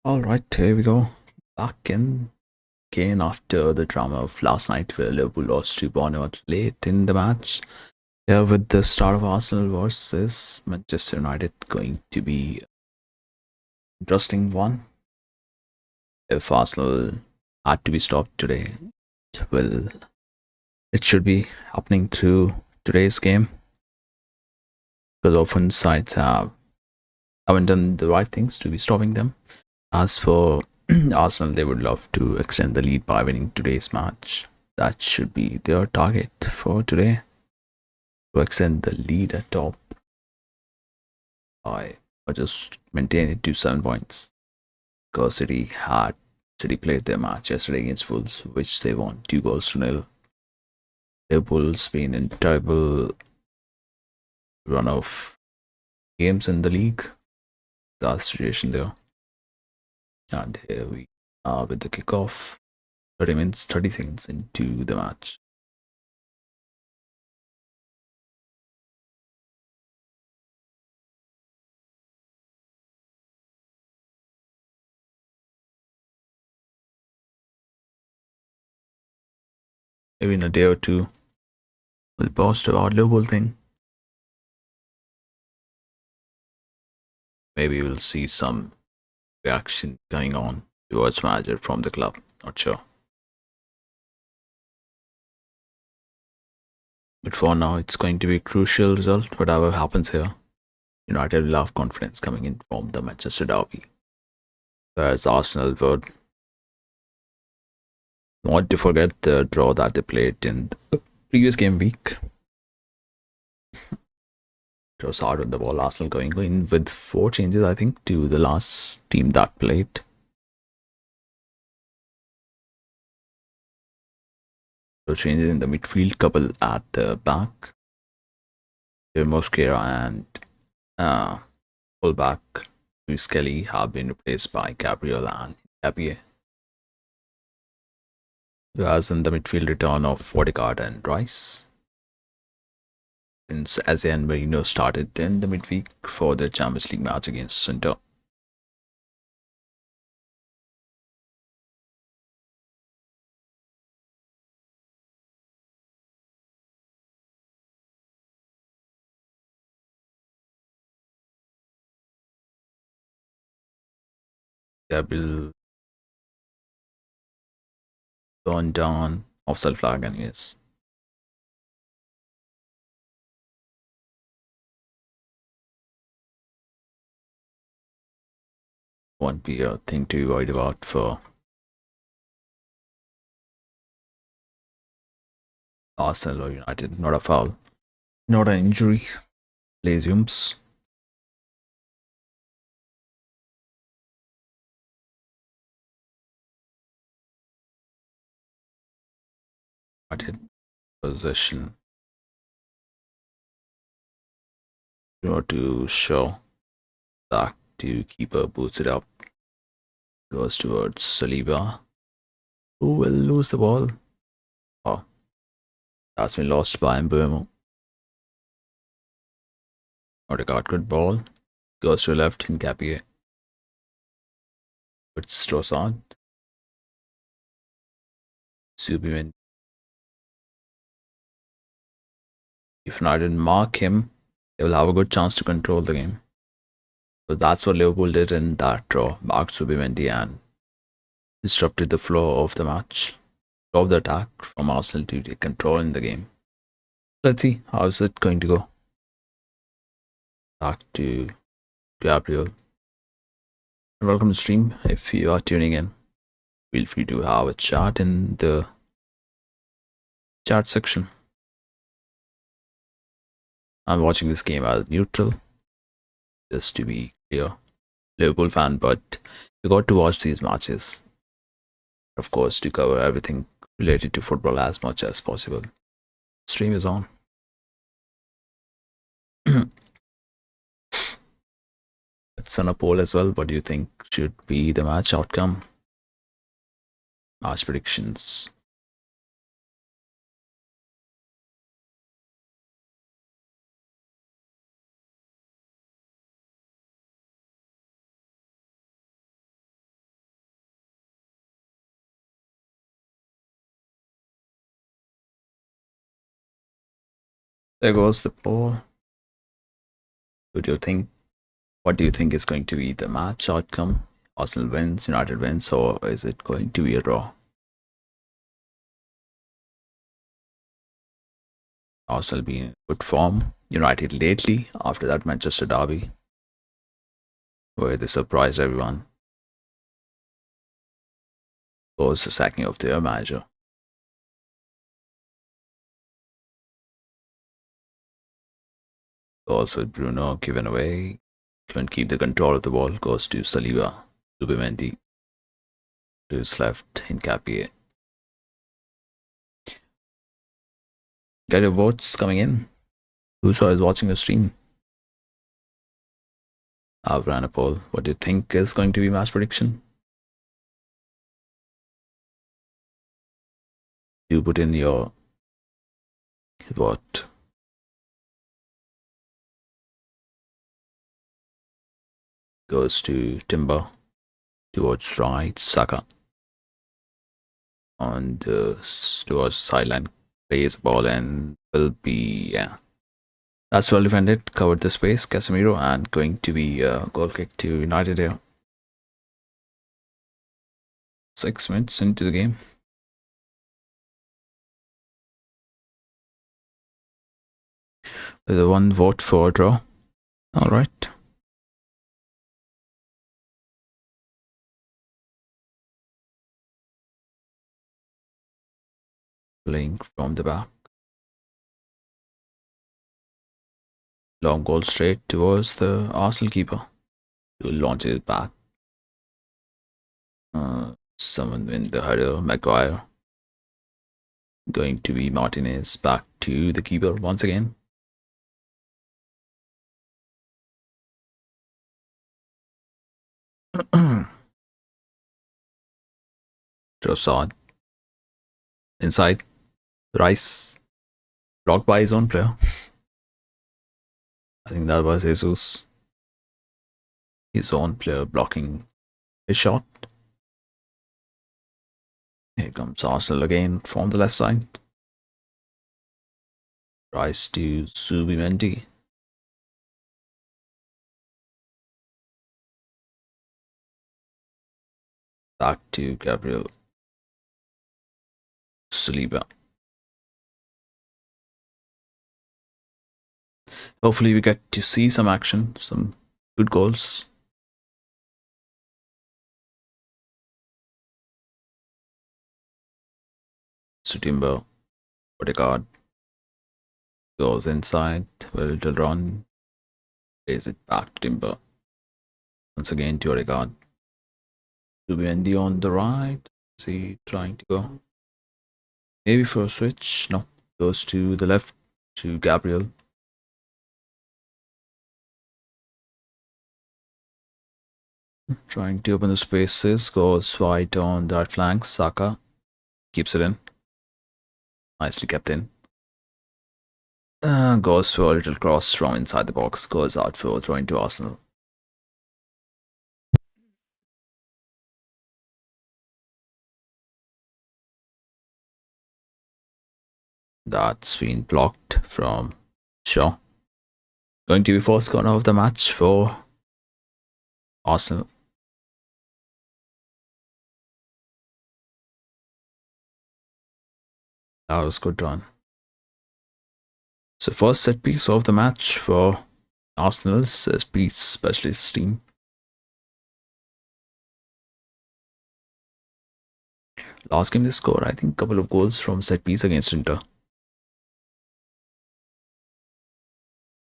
All right, here we go. Back in again after the drama of last night where Liverpool lost to Bournemouth late in the match. Here with the start of Arsenal versus Manchester United going to be an interesting one. If Arsenal had to be stopped today, well, it should be happening through today's game because often sides haven't done the right things to be stopping them. As for Arsenal, they would love to extend the lead by winning today's match. That should be their target for today, to extend the lead at top by or just maintain it to 7 points. Because City played their match yesterday against Wolves, which they won 2 goals to 0. Liverpool's been in terrible run of games in the league. The situation there. And here we are with the kickoff. 30 minutes, 30 seconds into the match. Maybe in a day or two, we'll post about Liverpool thing. Maybe we'll see some reaction going on towards manager from the club. Not sure. But for now, it's going to be a crucial result, whatever happens here. United will have confidence coming in from the Manchester derby. Whereas Arsenal would not to forget the draw that they played in the previous game week. It was hard on the ball. Arsenal going in with 4 changes, I think, to the last team that played. So changes in the midfield, couple at the back. Mosquera and fullback Luis Kelly have been replaced by Gabriel and Tapie. Whereas in the midfield return of Odegaard and Rice. Since Eze and Marino started in the midweek for the Champions League match against Inter. Gabriel turned down offside flag anyways. Won't be a thing to be worried about for Arsenal or United. Not a foul, not an injury. Resumes. United possession. To show back to keeper, boots it up, goes towards Saliba, who will lose the ball. Oh, that's been lost by Mbuemo. Odegaard, good ball, goes to left in Gapier. It's Trossard. Subimen. If United mark him, they will have a good chance to control the game. So that's what Liverpool did in that draw. Marked Subimendi and disrupted the flow of the match. Of the attack from Arsenal to take control in the game. Let's see how is it going to go. Back to Gabriel. Welcome to stream. If you are tuning in, feel free to have a chat in the chat section. I'm watching this game as neutral, just to be clear. Liverpool fan, but you got to watch these matches. Of course, to cover everything related to football as much as possible. Stream is on. It's on a poll as well. What do you think should be the match outcome? Match predictions. There goes the ball. Who do you think? What do you think is going to be the match outcome? Arsenal wins, United wins, or is it going to be a draw? Arsenal being in good form. United lately, after that Manchester derby, where they surprised everyone, was the sacking of their manager. Goals with Bruno given away. Couldn't keep the control of the ball. Goes to Saliba. Zubimendi to his left. Hincapié. Get your votes coming in. Who's watching the stream? I've ran a poll. What do you think is going to be match prediction? You put in your vote. Goes to Timber. Towards right. Saka. On the towards sideline. Plays the ball and will be, yeah. That's well defended. Covered the space. Casemiro, and going to be a goal kick to United here. 6 minutes into the game. There's a one vote for draw. All right. Playing from the back. Long goal straight towards the Arsenal keeper. Who launches it back. Someone in the header, Maguire. Going to be Martinez back to the keeper once again. Trossard. Inside. Rice. Blocked by his own player. I think that was Jesus. His own player blocking his shot. Here comes Arsenal again from the left side. Rice to Zubimendi. Back to Gabriel. Saliba. Hopefully we get to see some action, some good goals. So Timber, Odegaard goes inside, a little run, plays it back to Timber. Once again to Odegaard. Zubimendi on the right. Is he trying to go? Maybe for a switch? No. Goes to the left to Gabriel. Trying to open the spaces. Goes wide on that flank. Saka keeps it in. Nicely kept in. Goes for a little cross from inside the box. Goes out for throwing to Arsenal. That's been blocked from Shaw. Going to be first corner of the match for Arsenal. That was a good run. So first set piece of the match for Arsenal's set piece specialist team. Last game they scored, I think, a couple of goals from set piece against Inter.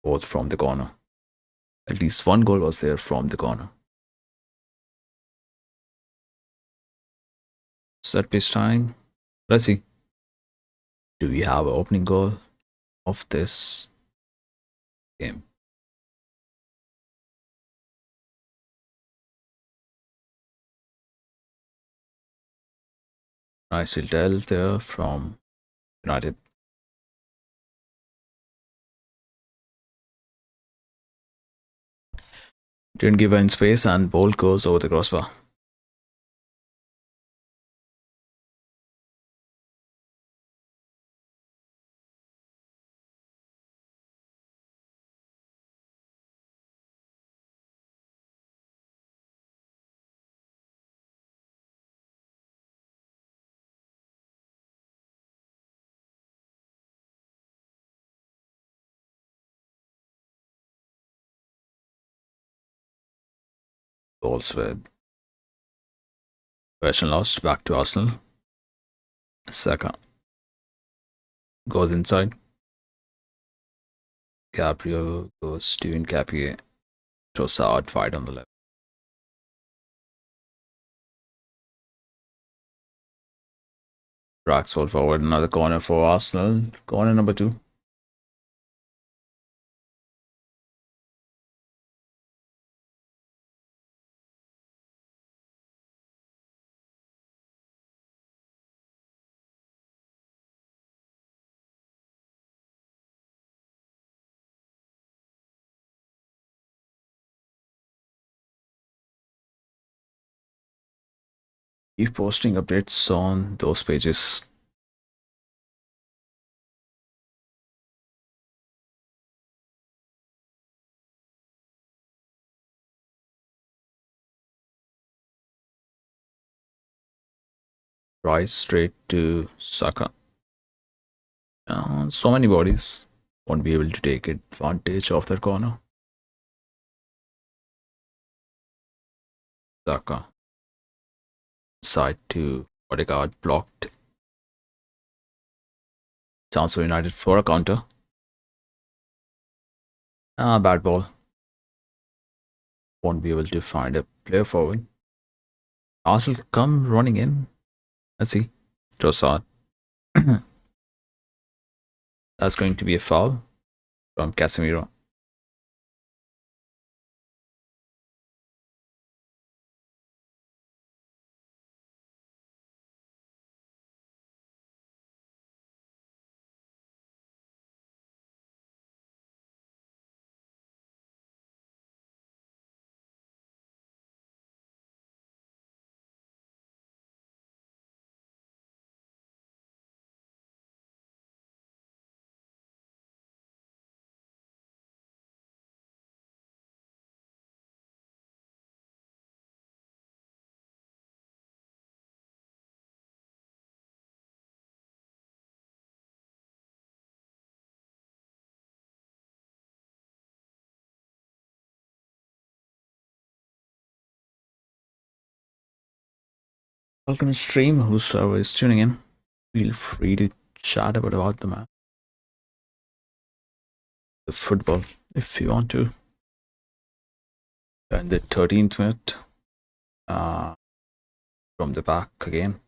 Both from the corner. At least one goal was there from the corner. Set piece time. Let's see. Do we have an opening goal of this game? Nice little there from United. Didn't give in space and ball goes over the crossbar. Balls with possession lost. Back to Arsenal. Saka goes inside. Gabriel goes to Nkapie. Trossard fight on the left. Raxwell forward. Another corner for Arsenal. Corner number 2. Keep posting updates on those pages. Rice straight to Saka. So many bodies won't be able to take advantage of that corner. Saka side to Odegaard, blocked. Chance for United for a counter. Bad ball. Won't be able to find a player forward. Arsenal come running in. Let's see. Trossard. That's going to be a foul from Casemiro. Welcome to stream. Whosoever is tuning in, feel free to chat about the match, the football, if you want to. And the 13th minute, from the back again.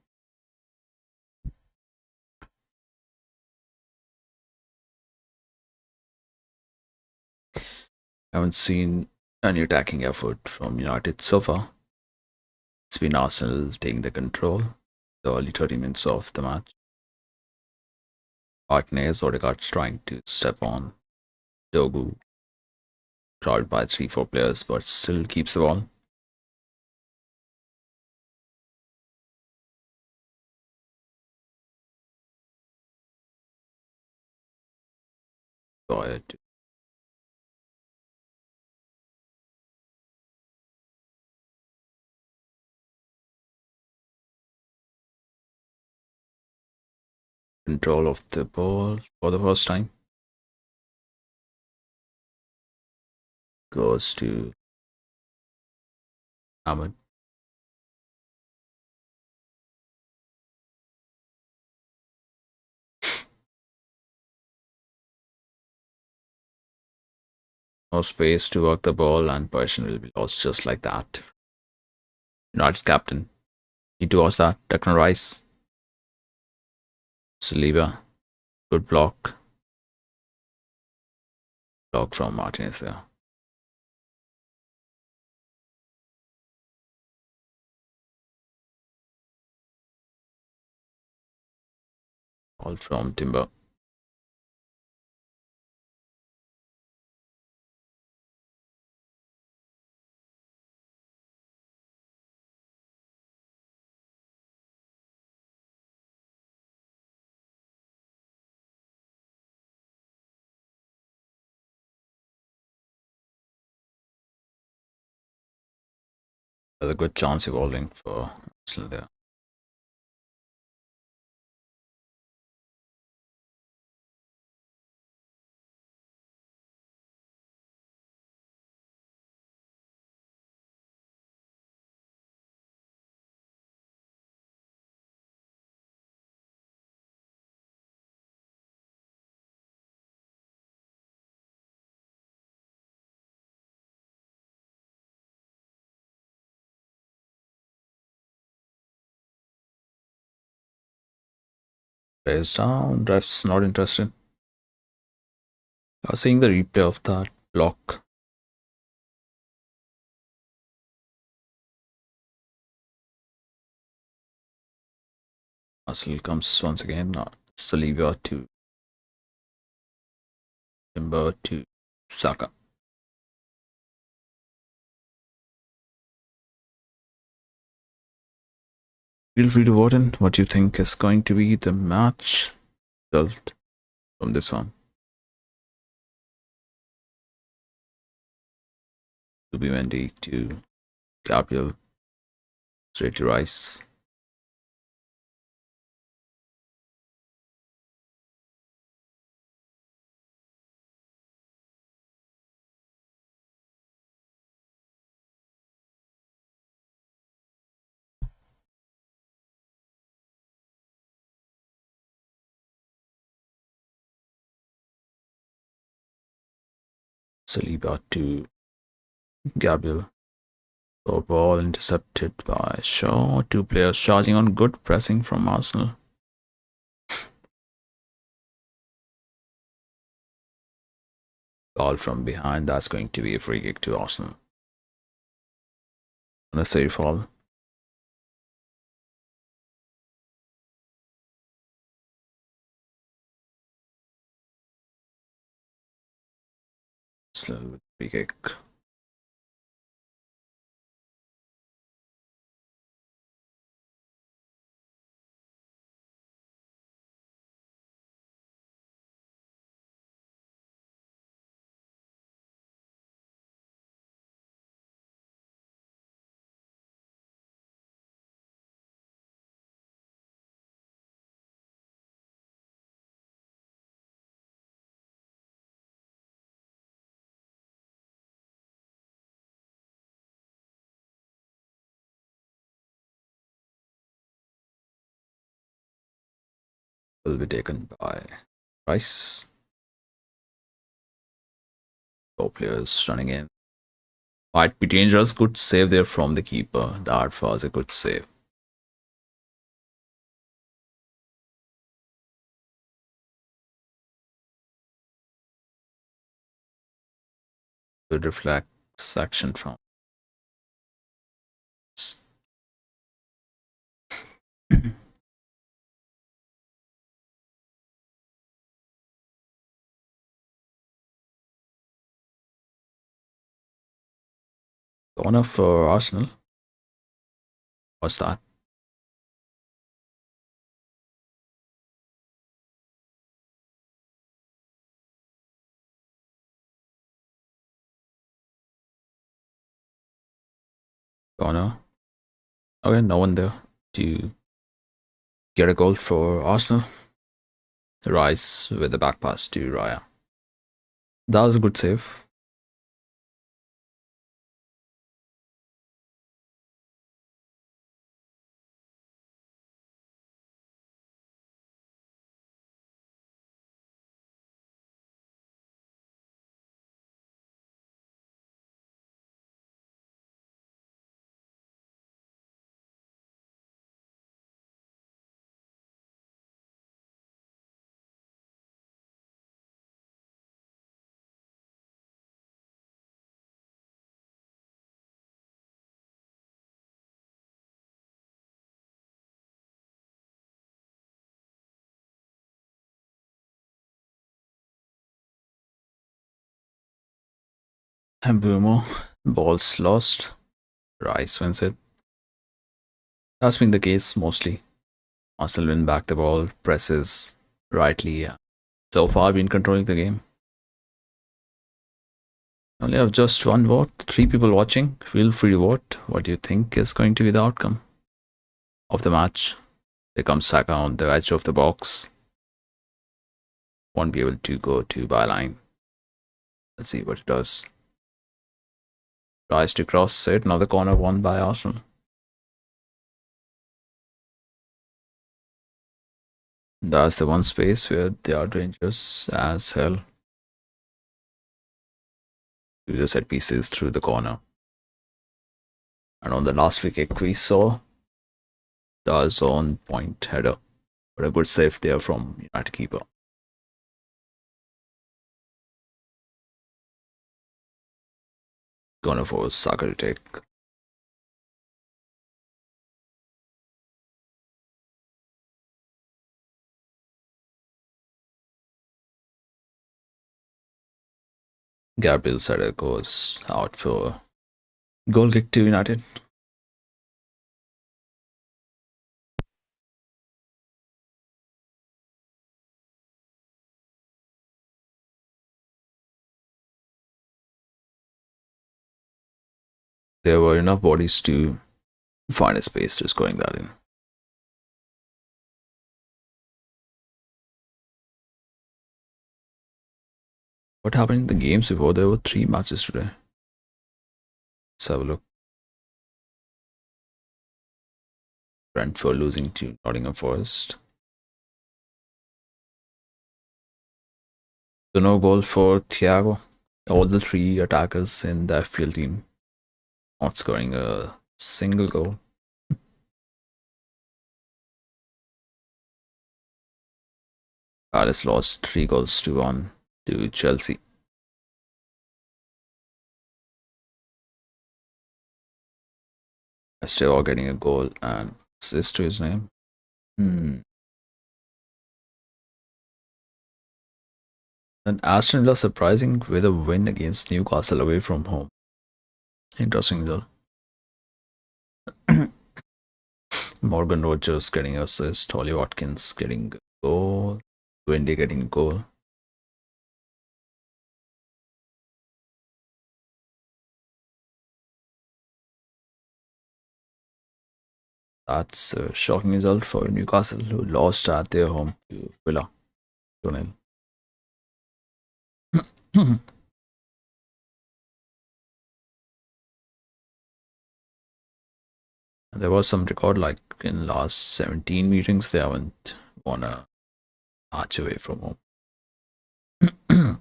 Haven't seen any attacking effort from United so far. It's been Arsenal taking the control the early 30 minutes of the match. Martinez, Odegaard's trying to step on. Dogu, crowded by 3-4 players, but still keeps the ball. Quiet. Control of the ball for the first time. Goes to Ahmed. No space to work the ball, and possession will be lost just like that. United captain. Need to watch that. Declan Rice. Saliba. Good block. Block from Martinez there. All from Timber. There's a good chance evolving for Arsenal there. Players down. Refs not interested. Seeing the replay of that block. Arsenal comes once again. Saliba to Timber to Saka. Feel free to vote in what you think is going to be the match result from this one. To be Mendy to Gabriel, straight to Rice. Saliba to Gabriel. So ball intercepted by Shaw. Two players charging on good pressing from Arsenal. Ball from behind. That's going to be a free kick to Arsenal. Unnecessary foul. Arsenal with free kick. Will be taken by Rice. Four players running in. Might be dangerous. Good save there from the keeper. That was a good save. Good reflex action from. Corner for Arsenal. What's that? Corner. Okay, no one there to get a goal for Arsenal. Rice with the back pass to Raya. That was a good save. And Bumo, balls lost. Rice wins it. That's been the case mostly. Arsenal win back the ball, presses rightly. So far, been controlling the game. Only have just one vote. 3 people watching. Feel free to vote. What do you think is going to be the outcome of the match? There comes Saka on the edge of the box. Won't be able to go to byline. Let's see what it does. Tries to cross it. Another corner won by Arsenal. That's the one space where they are dangerous as hell. Do the set pieces through the corner. And on the last free kick we saw the zone point header. But a good save there from United keeper. Gonna force Saka to take. Gabriel Sara goes out for goal kick to United. There were enough bodies to find a space to scoring that in. What happened in the games before? There were 3 matches today. Let's have a look. Brentford losing to Nottingham Forest. So no goal for Thiago. All the 3 attackers in the FPL team not scoring a single goal. Palace lost 3 goals to 1 to Chelsea. Estevao getting a goal and assist to his name. And Aston Villa surprising with a win against Newcastle away from home. Interesting though. Morgan Rogers getting assist, Holly Watkins getting goal, Wendy getting goal. That's a shocking result for Newcastle, who lost at their home to Villa 2-0. There was some record like in last 17 meetings they haven't won a match away from home.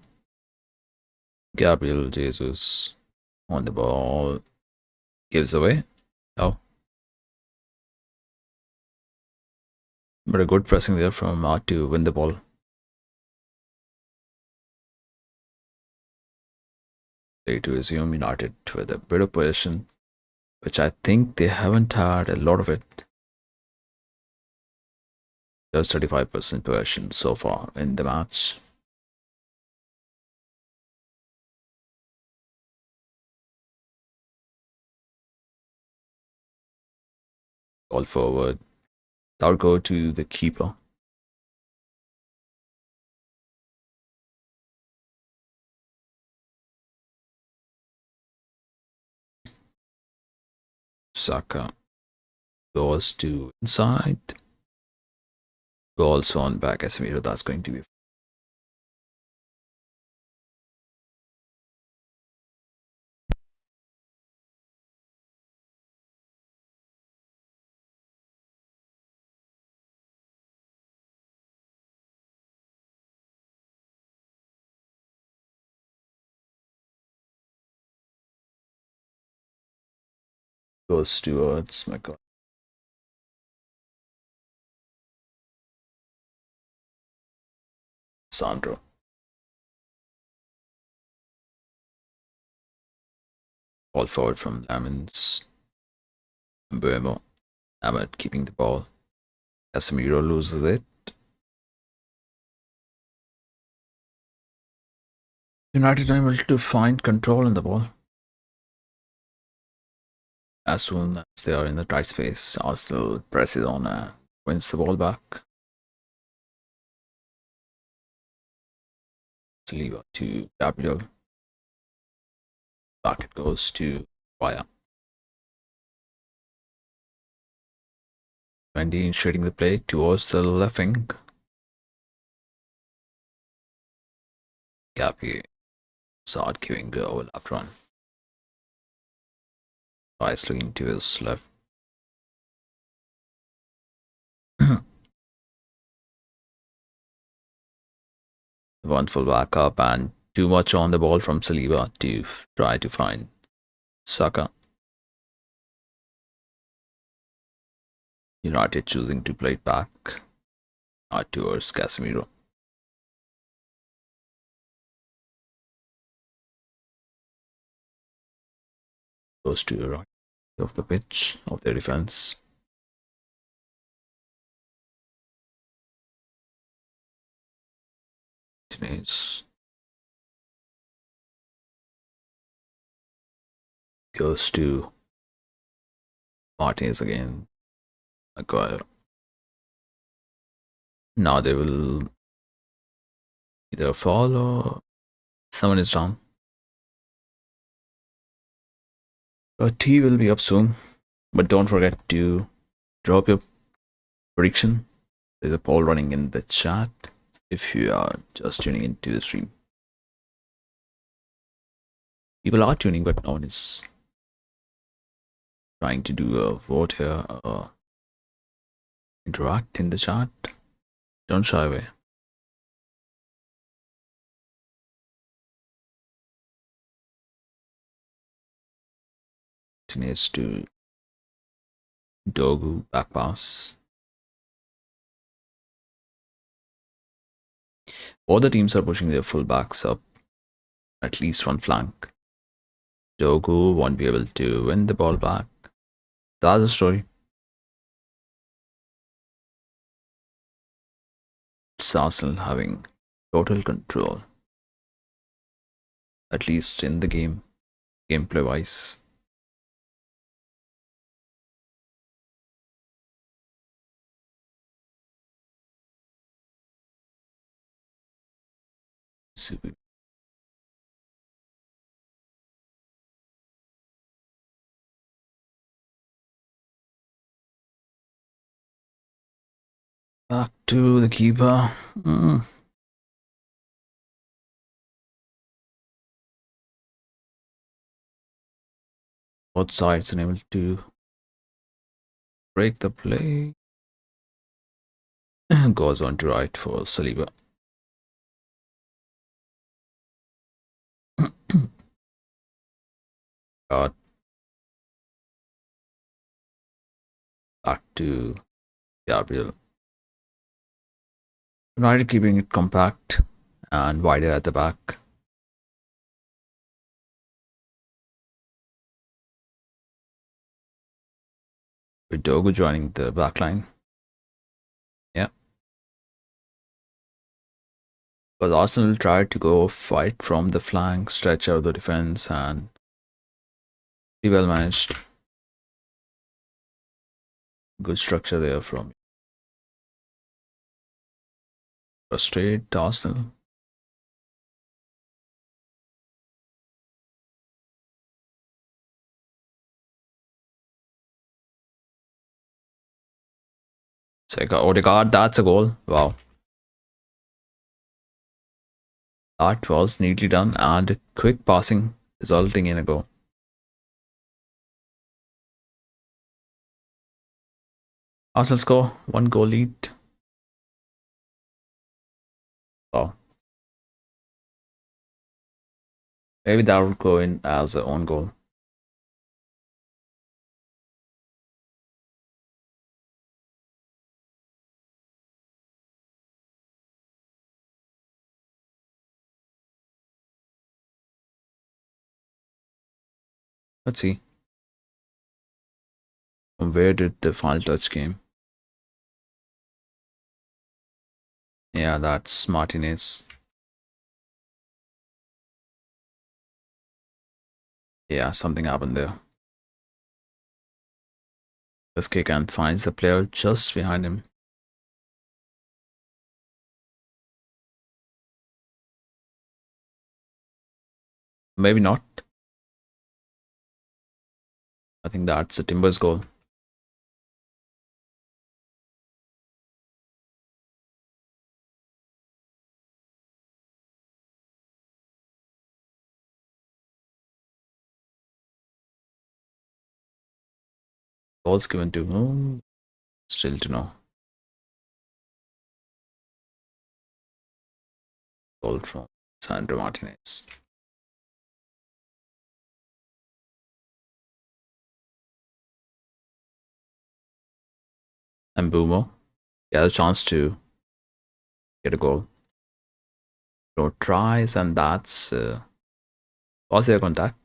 Gabriel Jesus on the ball gives away. Oh, but a good pressing there from Matt to win the ball. Ready to resume United with a bit of possession, which I think they haven't had a lot of it. Just 35% possession so far in the match. Ball forward. That'll go to the keeper. Saka goes to inside. Ball's on back Casemiro. That's going to be. Goes towards my god. Sandro. Ball forward from Lamins. Mbuemo. Ahmed keeping the ball. Casemiro loses it. United unable to find control in the ball. As soon as they are in the tight space, Arsenal presses on and wins the ball back. Saliba to Gabriel. Back it goes to Raya. Mendy initiating the play towards the left wing. Gabriel Saad giving the overlap run. Rice looking to his left. One full back up and too much on the ball from Saliba to try to find Saka. United choosing to play it back. towards Casemiro. Goes to the right of the pitch of their defense. Martinez goes to Martinez again. Maguire. Now they will either fall or someone is down. But T will be up soon. But don't forget to drop your prediction. There's a poll running in the chat if you are just tuning into the stream. People are tuning, but no one is trying to do a vote here or interact in the chat. Don't shy away. Martinez to Dogu, back pass. Both the teams are pushing their fullbacks up at least one flank. Dogu won't be able to win the ball back. That's the story. It's Arsenal having total control, at least in the game, gameplay wise. Back to the keeper. Both sides unable to break the play. Goes on to right for Saliba. Got back to Gabriel. United keeping it compact and wider at the back. With Dogu joining the back line. Yeah. Because Arsenal tried to go fight from the flank, stretch out the defense, and be well managed. Good structure there from frustrate Arsenal. Sega Odegaard, that's a goal. Wow. That was neatly done and quick passing, resulting in a goal. Arsenal score, 1 goal lead. Wow. Maybe that would go in as a own goal. Let's see. From where did the final touch came? Yeah, that's Martinez. Yeah, something happened there. This kick and finds the player just behind him. Maybe not. I think that's a Timbers goal. Goals given to whom? Still to know. Goal from Sandro Martinez. And Boomo. He had a chance to get a goal. So tries, and that's was there contact.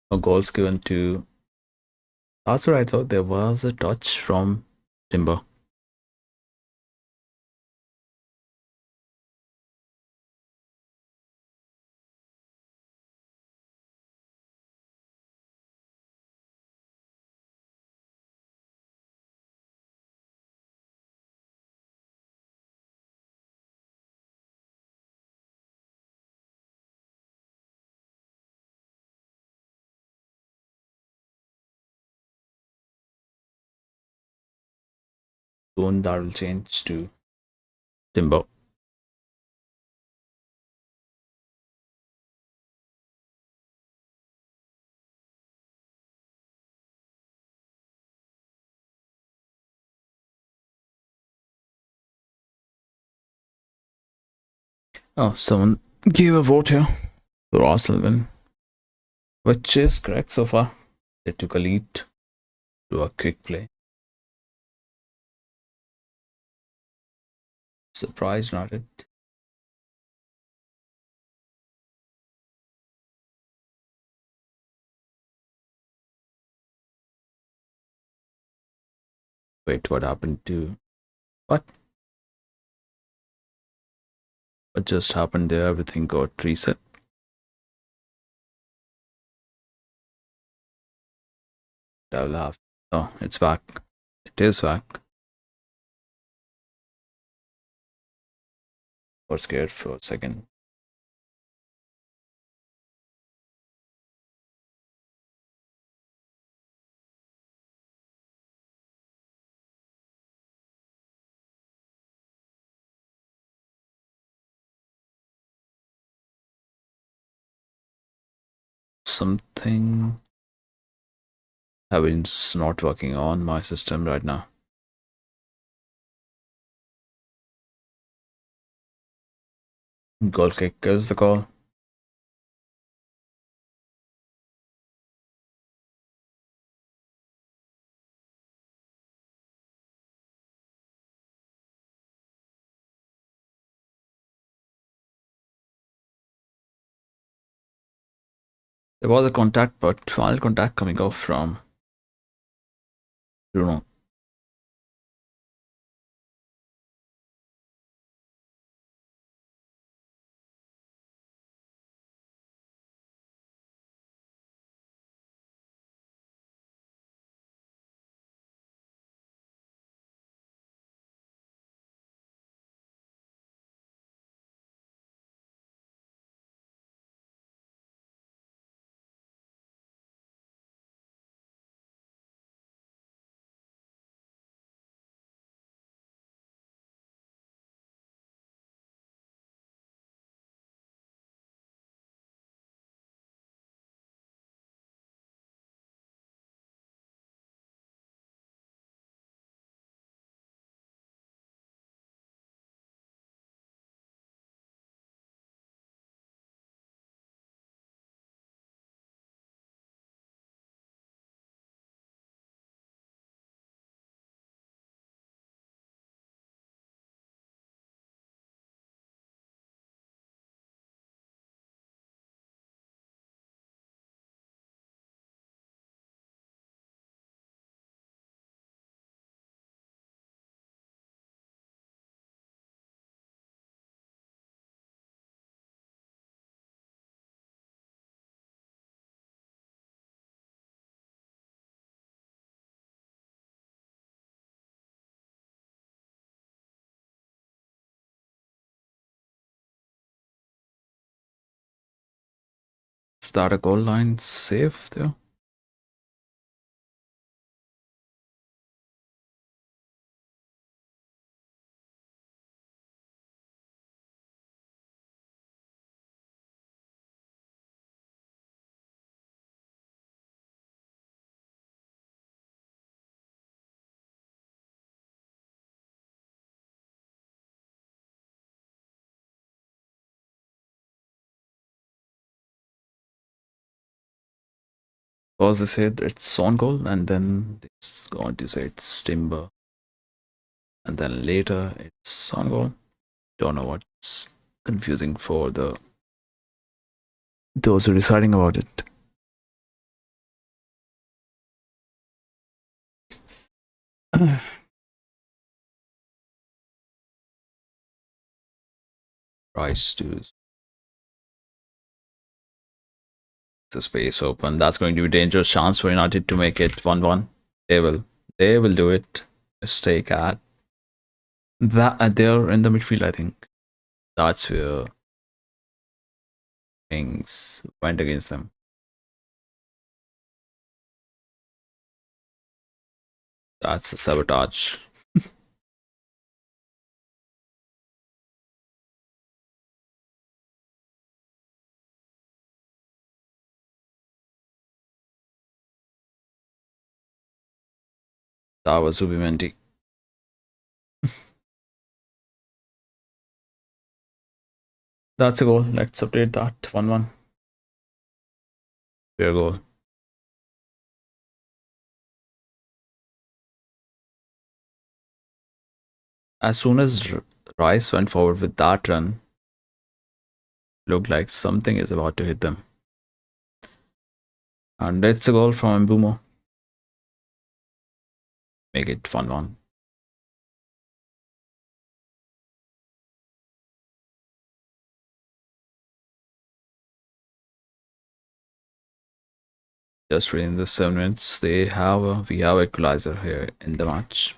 No goals given to. That's what I thought. There was a touch from Timber. Soon that will change to Timber. Oh, someone gave a vote here for Arsenal win, which is correct so far. They took a lead to a quick play. Surprised United. Wait, what happened to what? What just happened there? Everything got reset. I will have. Oh, it's back. It is back. Got scared for a second. Something it's not working on my system right now. Goal kick is the call. There was a contact, but final contact coming off from Bruno. that a goal line save there? Because they said it's on goal, and then it's going to say it's timber, and then later it's on goal. Don't know what's confusing for those who are deciding about it. Rise to the space open. That's going to be a dangerous chance for United to make it 1-1. They will. They will do it. Mistake at that. They're in the midfield, I think. That's where things went against them. That's a sabotage. That was Zubimendi. That's a goal. Let's update that. 1-1. Fair goal. As soon as Rice went forward with that run, looked like something is about to hit them. And it's a goal from Mbumo. Make it 1-1. Just within the 7 minutes, we have equalizer here in the match.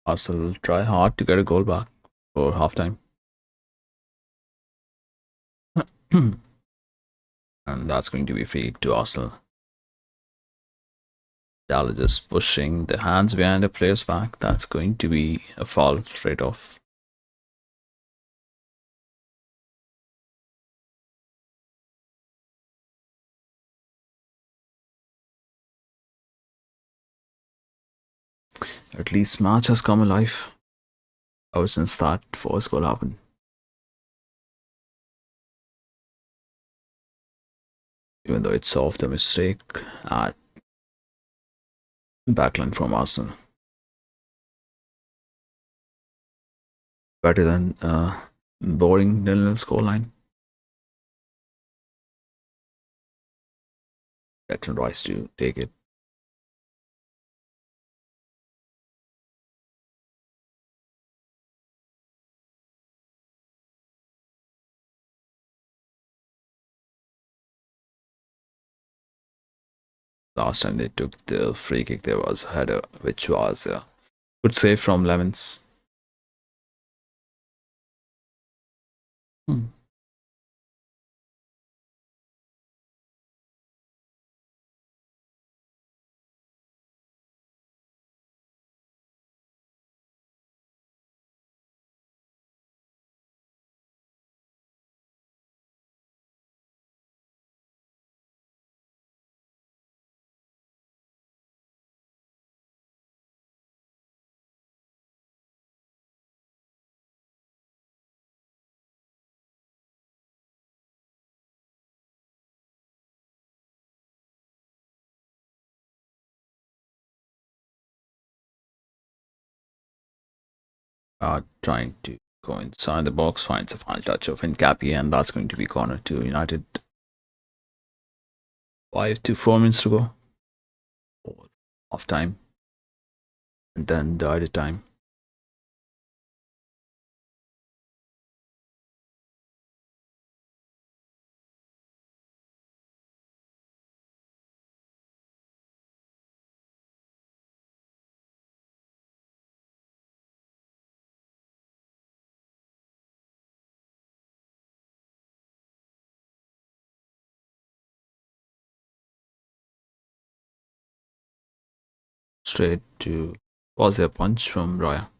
Arsenal try hard to get a goal back for halftime. And that's going to be free to Arsenal. Dallas just pushing the hands behind the player's back. That's going to be a foul straight off. At least match has come alive ever since that first goal happened. Even though it's off the mistake at backline from Arsenal. Better than boring 0-0 scoreline. Declan Rice to take it. Last time they took the free kick, there was a header, which was a good save from Lemons. Hmm. trying to go inside the box, finds a final touch of Hincapié, and that's going to be corner to United. 5 to 4 minutes to go. Off time. And then the added time. Straight to was a punch from Roya.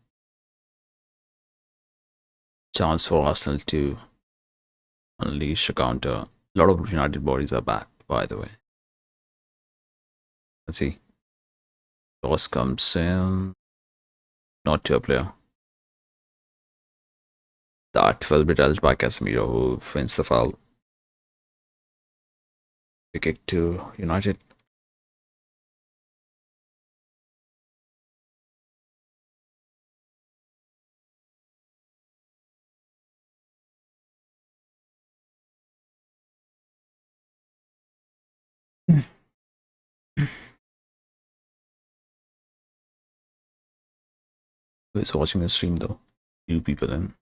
Chance for Arsenal to unleash a counter. A lot of United bodies are back, by the way. Let's see. Cross comes in. Not to a player. That will be dealt by Casemiro, who wins the foul. Free kick to United. Who is watching the stream though? New people in.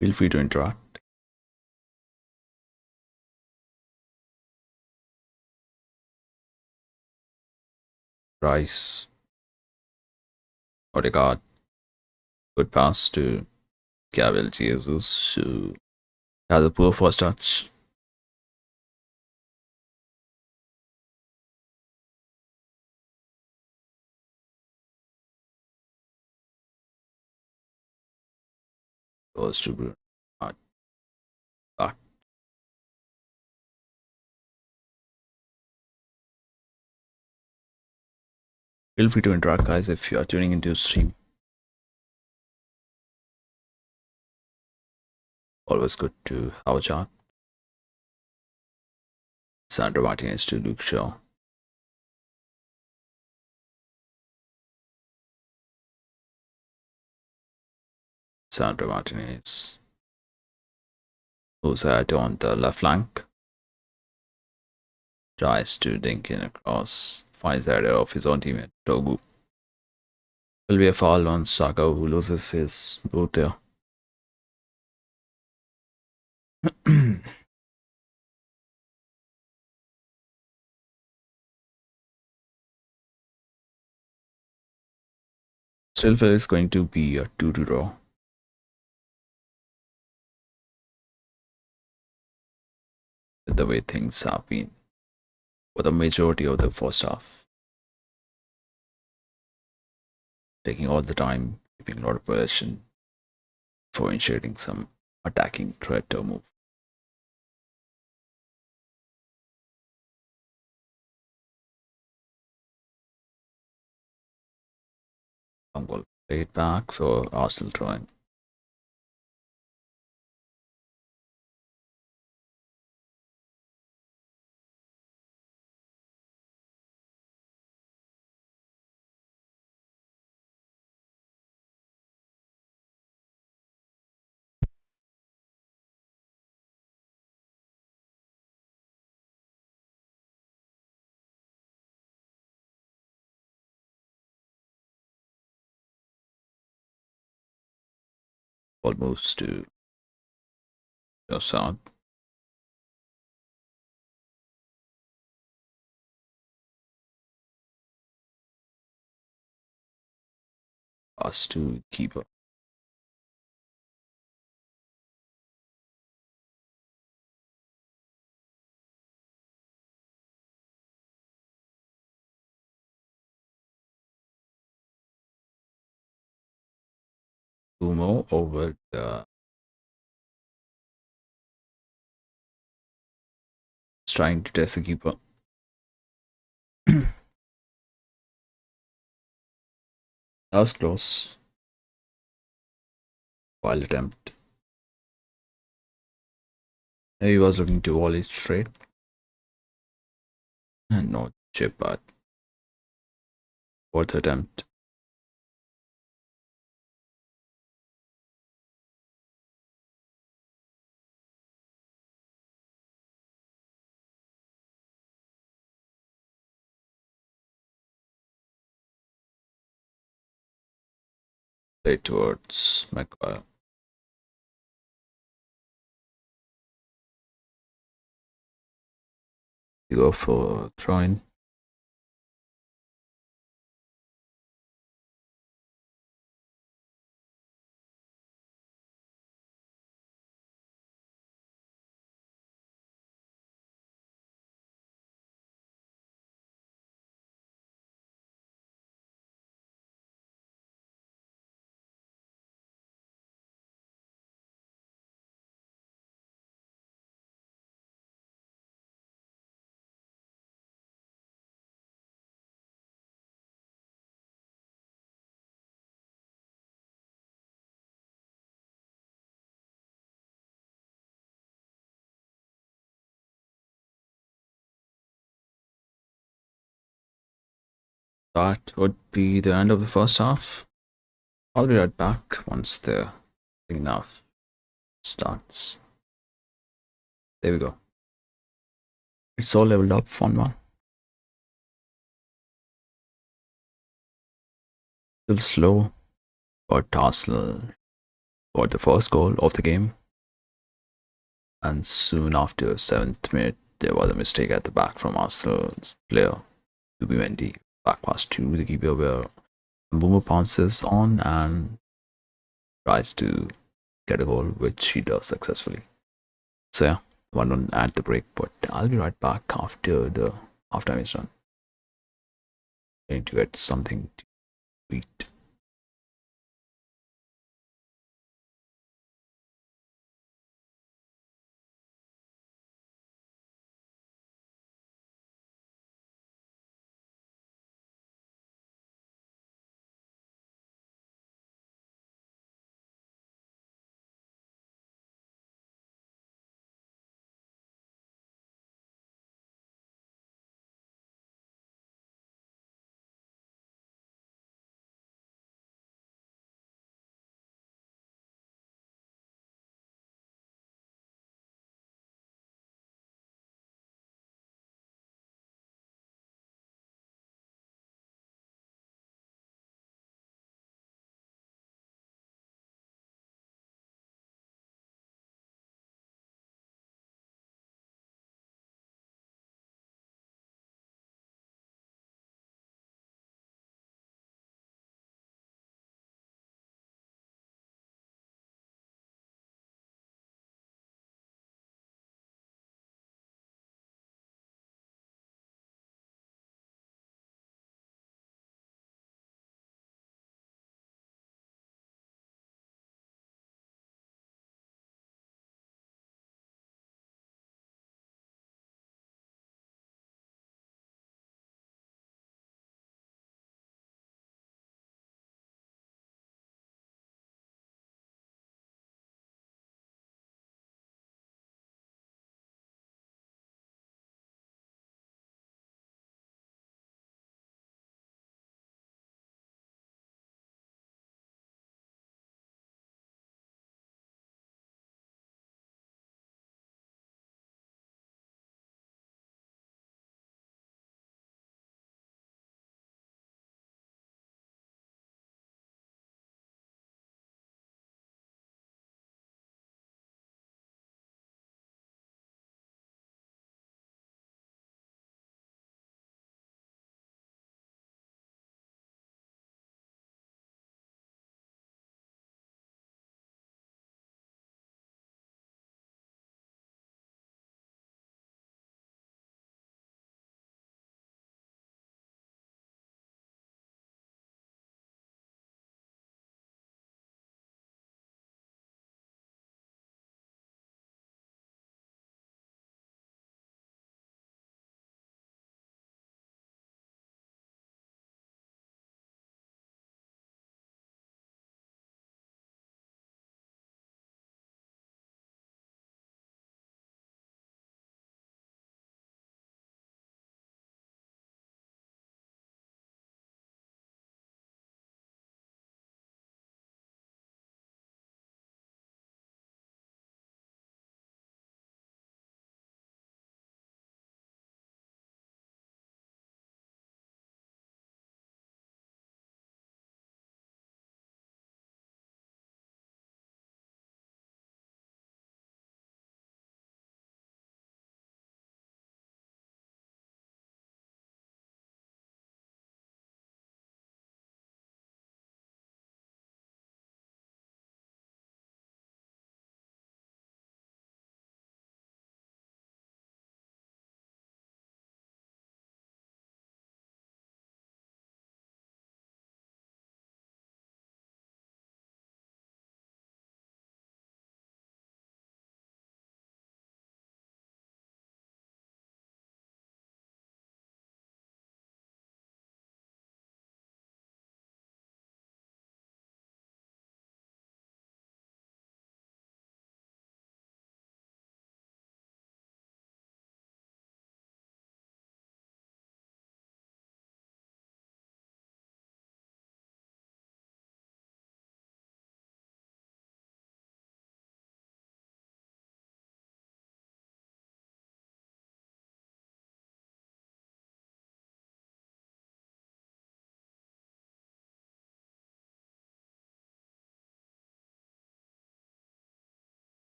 Feel free to interact. Rice. Odegaard. Good pass to Gabriel Jesus, who has a poor first touch. Goes to Bruno. Back. Feel free to interact, guys, if you are tuning into the stream. Always good to have a chat. Sandro Martinez to Luke Shaw. Sandro Martinez. Who's at on the left flank? Tries to dink in across. Finds the header of his own teammate, Togu. Will be a foul on Saka, who loses his boot there. Still feel it's going to be a 2-2 draw. With the way things have been for the majority of the first half. Taking all the time, keeping a lot of possession for initiating some attacking threat or move. Long ball played back for Arsenal throwing. Ball moves to Yossad. Pass to keeper. Kumo over the trying to test the keeper. That was close. Wild attempt. He was looking to volley straight. And no chip, but fourth attempt. Play towards Maguire. You go for throwing. That would be the end of the first half. I'll be right back once the enough starts. There we go. It's all leveled up, 1-1. Still slow, but Arsenal got the first goal of the game. And soon after 7th minute, there was a mistake at the back from Arsenal's player, Wendy. Back pass to the keeper where Boomer pounces on and tries to get a goal, which he does successfully. So yeah, 1-1 at the break, but I'll be right back after the halftime is done. I need to get something to eat.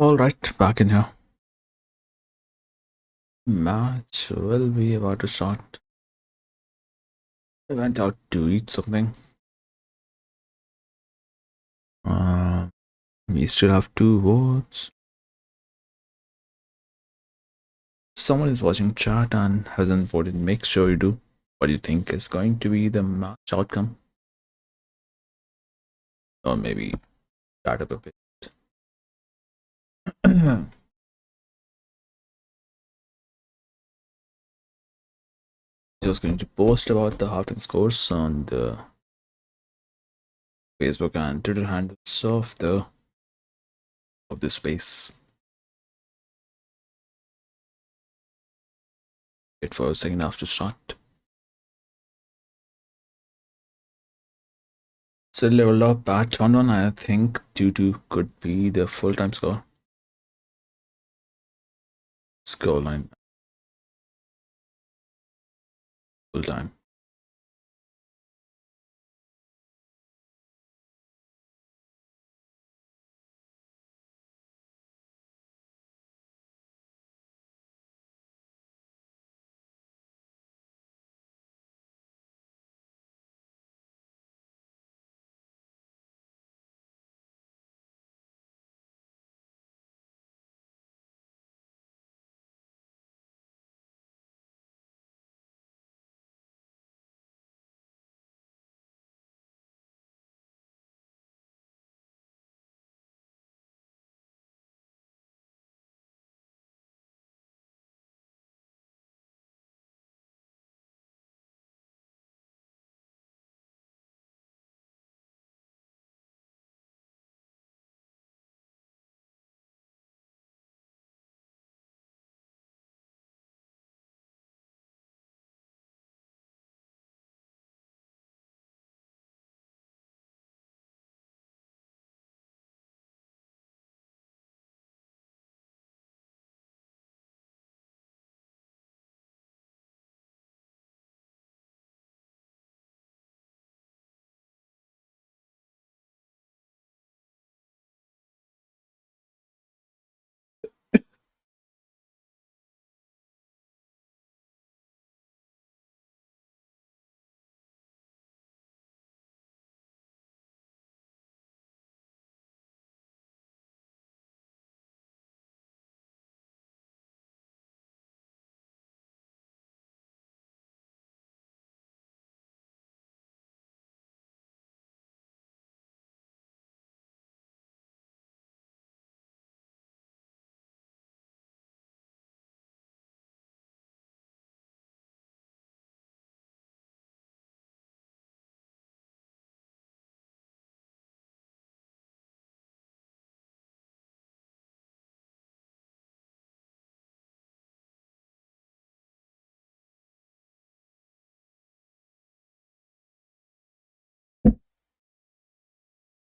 All right, back in here. Match will be about to start. I went out to eat something. Uh, we still have 2 votes. Someone is watching chat and hasn't voted. Make sure you do. What do you think is going to be the match outcome? Or maybe chat up a bit. Just going to post about the halftime scores on the Facebook and Twitter handles of the space. Wait for a second half to start. So leveled up at 1-1. I think 2-2 could be the full time score. Scoreline full time.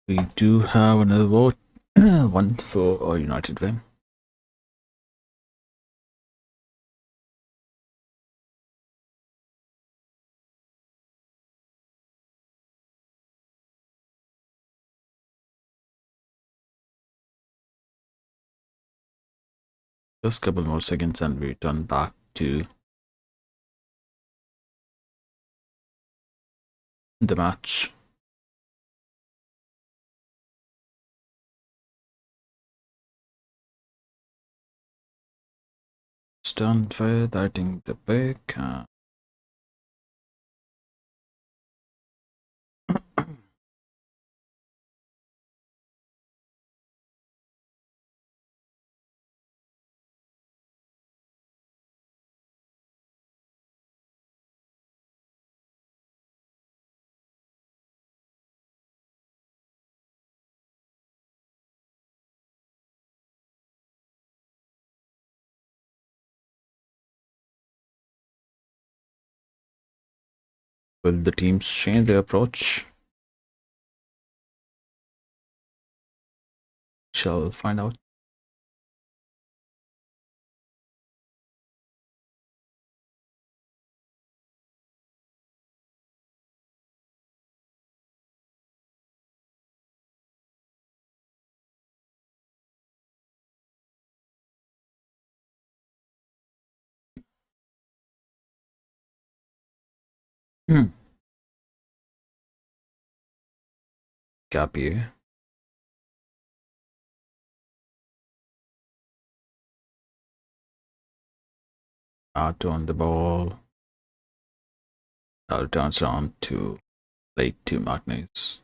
We do have another vote. One for a United win. Just a couple more seconds and we turn back to the match. Stand with, I think, the pick. Will the teams change their approach? Shall find out. Hmm. क्या पिए? Out on the ball. I'll turns on to late two martinis.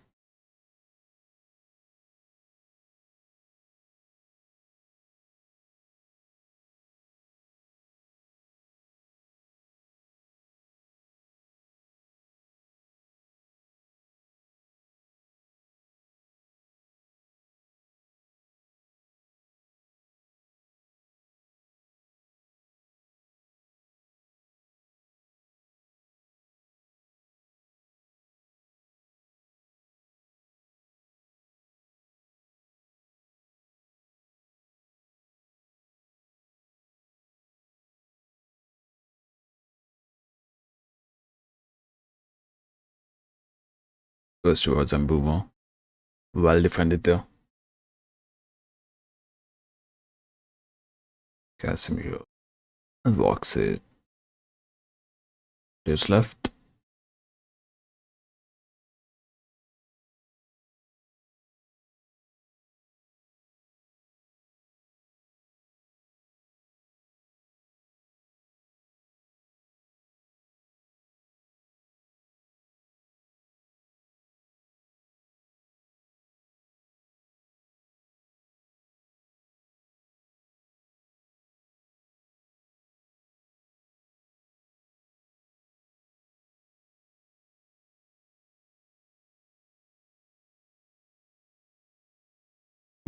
Goes towards Mbumo. Well defended there. Casemiro walks it to his left.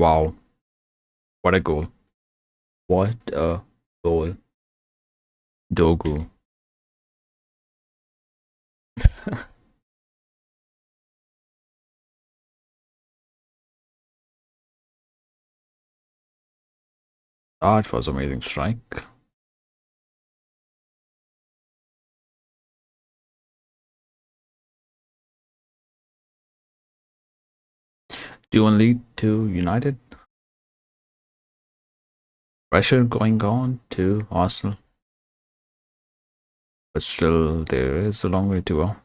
Wow, what a goal. What a goal. Dogu. That was amazing strike. Do one lead to United. Pressure going on to Arsenal. But still, there is a long way to go.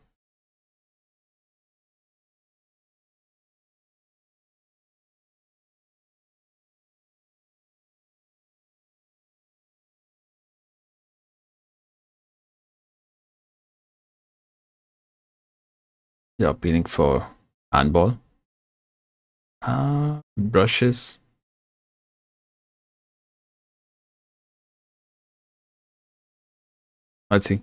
They're appealing for handball. Brushes. Let's see.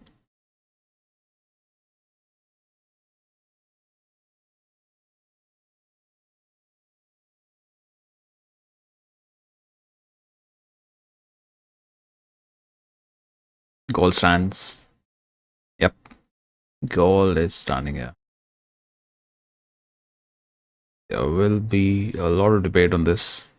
Goal stands. Yep. Goal is standing here. There will be a lot of debate on this.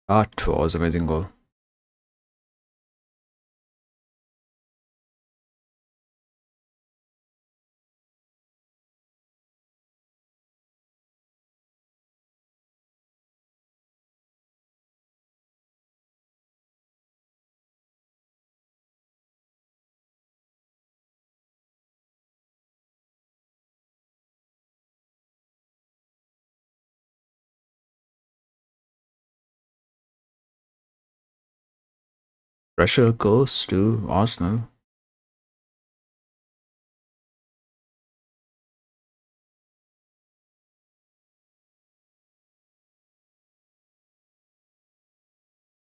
That was amazing goal. Pressure goes to Arsenal.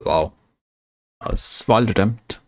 Wow. A wild attempt.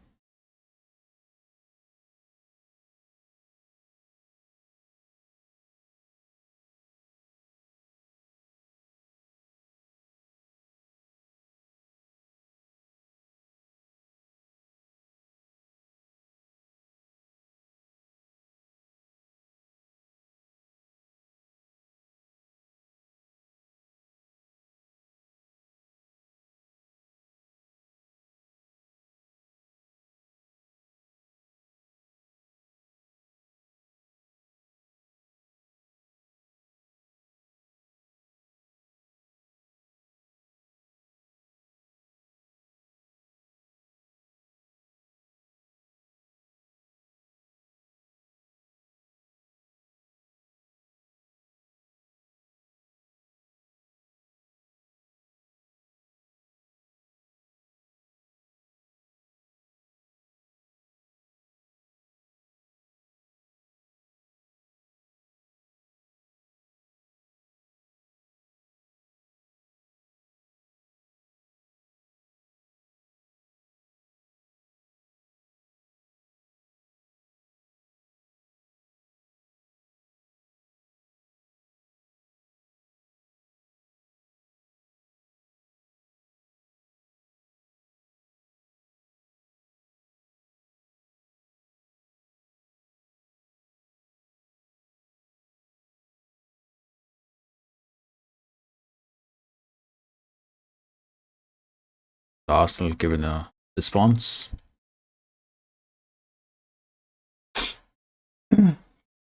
Arsenal given a response.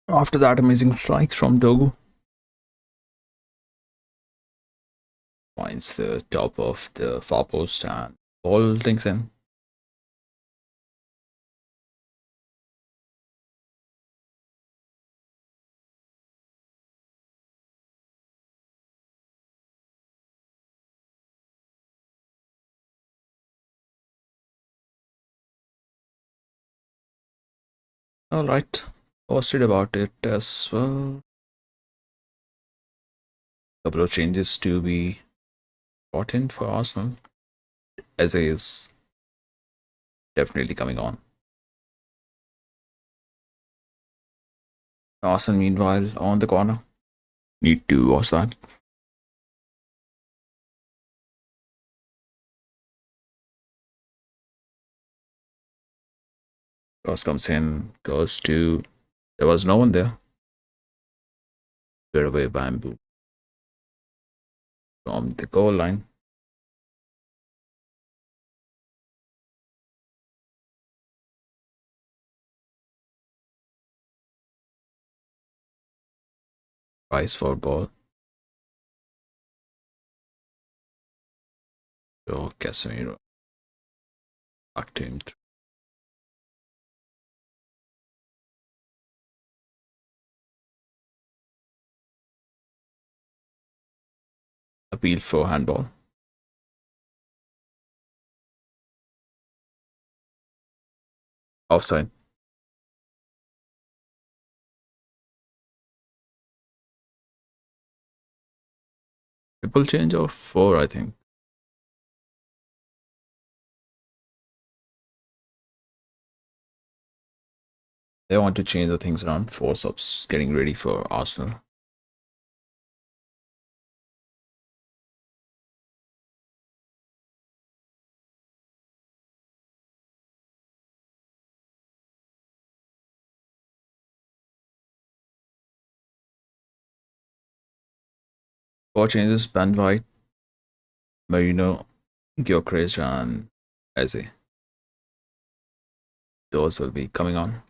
After that amazing strike from Dogu, finds the top of the far post and ball things in. Alright, posted about it as well. Couple of changes to be brought in for Arsenal. Eze is definitely coming on. Arsenal, meanwhile, on the corner. Need to watch that. Cross comes in, goes to. There was no one there. Cleared away Bamboo from the goal line. Price for ball. So Casemiro back to him. Appeal for handball. Offside. Triple change of 4, I think. They want to change the things around. 4 subs getting ready for Arsenal. Four changes: Ben White, Marino, Gyökeres, and Eze. Those will be coming on.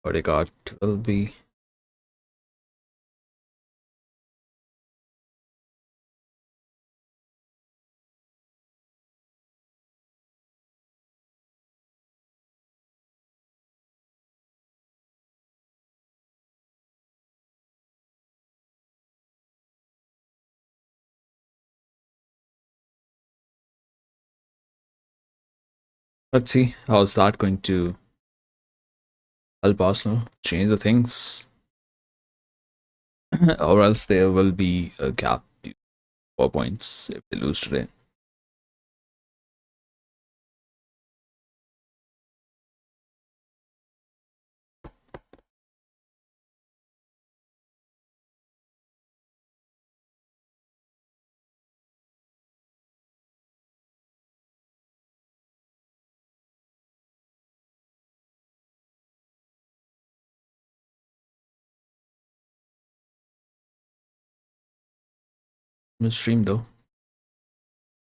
Odegaard will be. Let's see how's that going to help Arsenal change the things, or else there will be a gap to 4 points if they lose today. Stream though.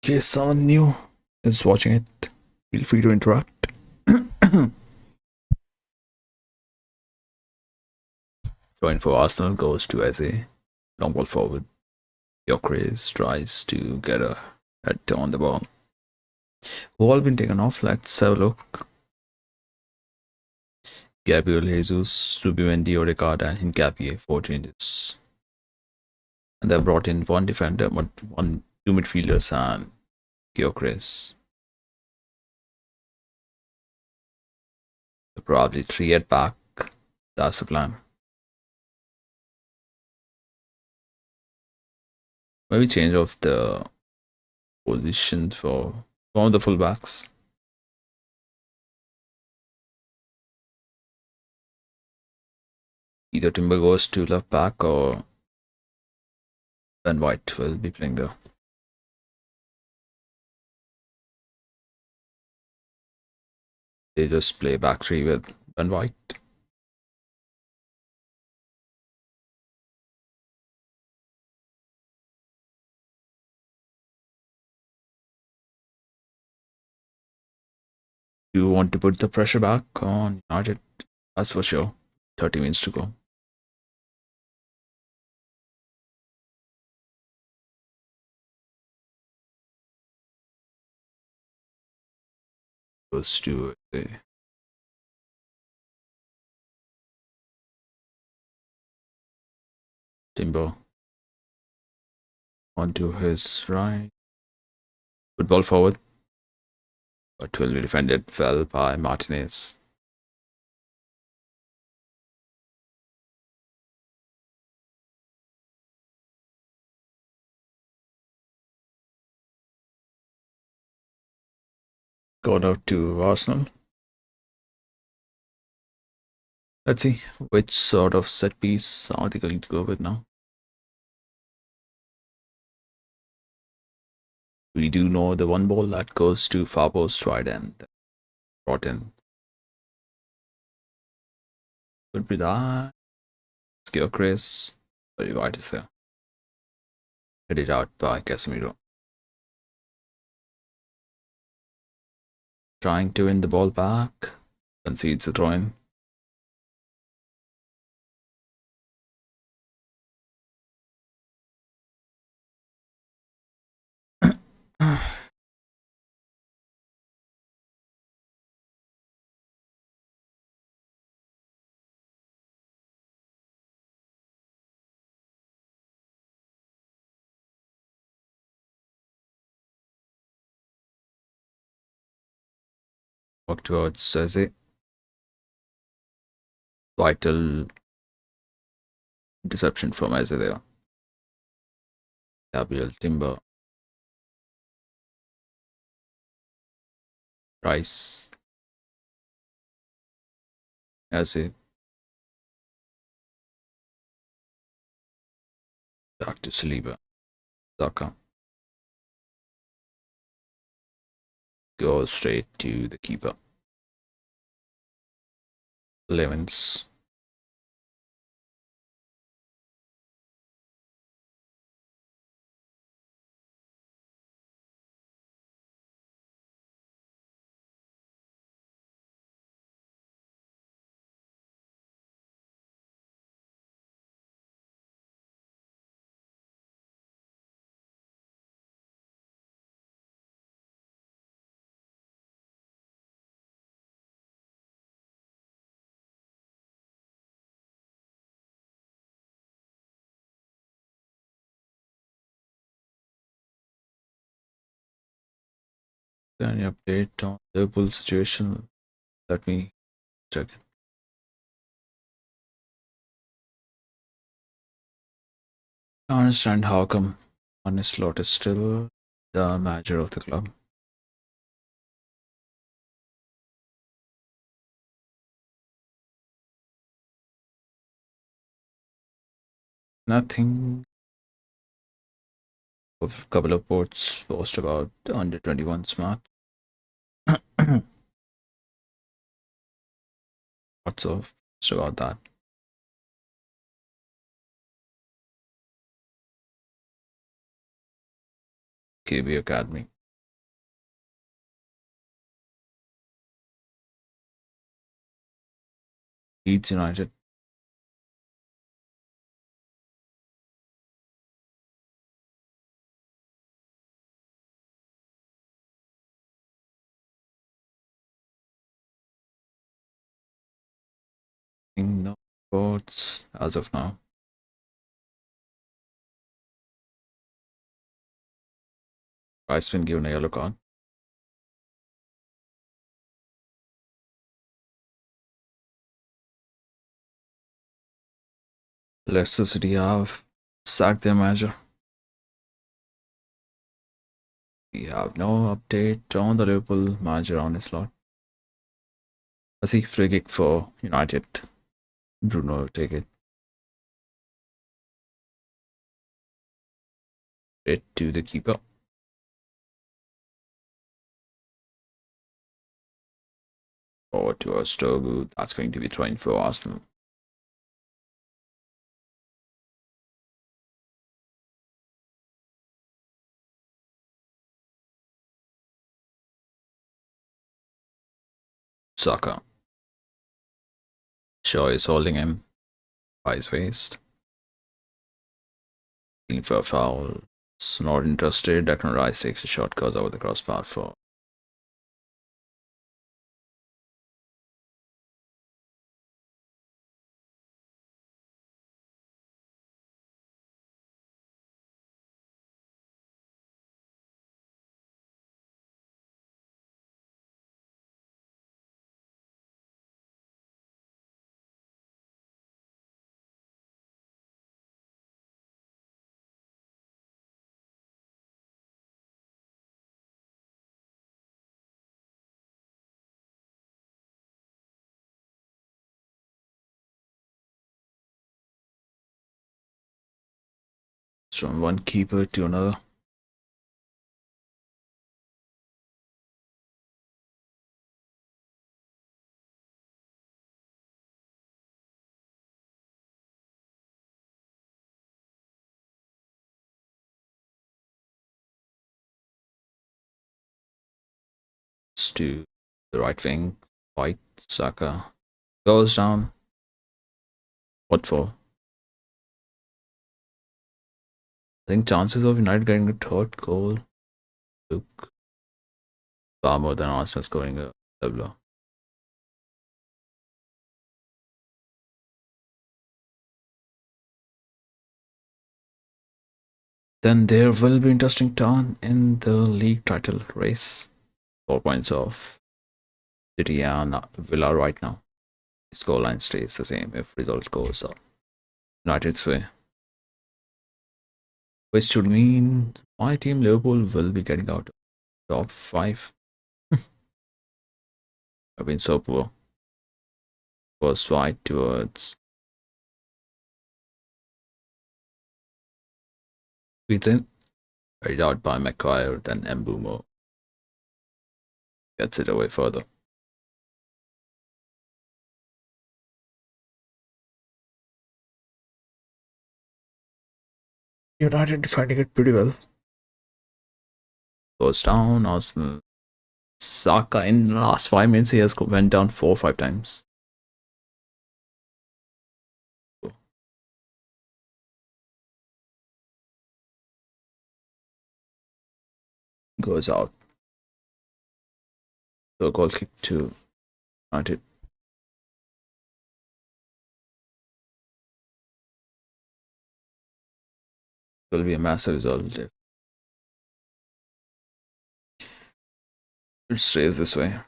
In case someone new is watching it, feel free to interact. Join for Arsenal goes to Eze. Long ball forward. Gyökeres tries to get a head on the ball. Ball been taken off. Let's have a look. Gabriel Jesus, Subimendi, Odegaard, and Hincapié, 4 changes. And they brought in one defender, two midfielders, and Gyökeres. So probably 3 at back. That's the plan. Maybe change of the position for one of the fullbacks. Either Timber goes to left back or Ben White will be playing there. They just play back three with Ben White. You want to put the pressure back on United? That's for sure. 30 minutes to go. Goes to the Timber onto his right. Good ball forward, but will be defended well by Martinez. Got out to Arsenal. Let's see which sort of set piece are they going to go with now. We do know the one ball that goes to far post wide and brought in. Could be that. Scare Chris. Very wide is there. Headed out by Casemiro. Trying to win the ball back. Concedes the throw in. Walk towards Eze. Vital interception from Eze there. Gabriel Timber. Rice. Eze. Back to Saliba. Zaka. Goes straight to the keeper. Lemons. Any update on the Liverpool situation? Let me check it. I understand how come Arne Slot is still the manager of the club. Nothing. A couple of reports post about under 21 smart. Lots of posts about that. KB Academy. Leeds United. No reports as of now. Rice been given a yellow card. Leicester City have sacked their manager. We have no update on the Liverpool manager on his slot. Let's see, free kick for United. Bruno will take it. Straight to the keeper. Forward to Ostogu. That's going to be trying for Arsenal. Saka. Shaw is holding him by his waist. Feeling for a foul. It's not interested. Declan Rice takes a shot, goes over the crossbar for. It's from one keeper to another. To the right wing. White. Saka. Goes down. What for? I think chances of United getting a third goal look far more than Arsenal scoring a double. Then there will be interesting turn in the league title race. 4 points off City and Villa right now. The scoreline stays the same if result goes United's way. Which should mean my team Liverpool will be getting out of top 5. I've been so poor. First fight towards Wheaton. Carried out by McQuire, then Mbumo gets it away further. United defending it pretty well. Goes down. Arsenal. Saka in the last 5 minutes he has went down 4 or 5 times. Goes out. So a goal kick to United. Will be a massive result if it stays this way.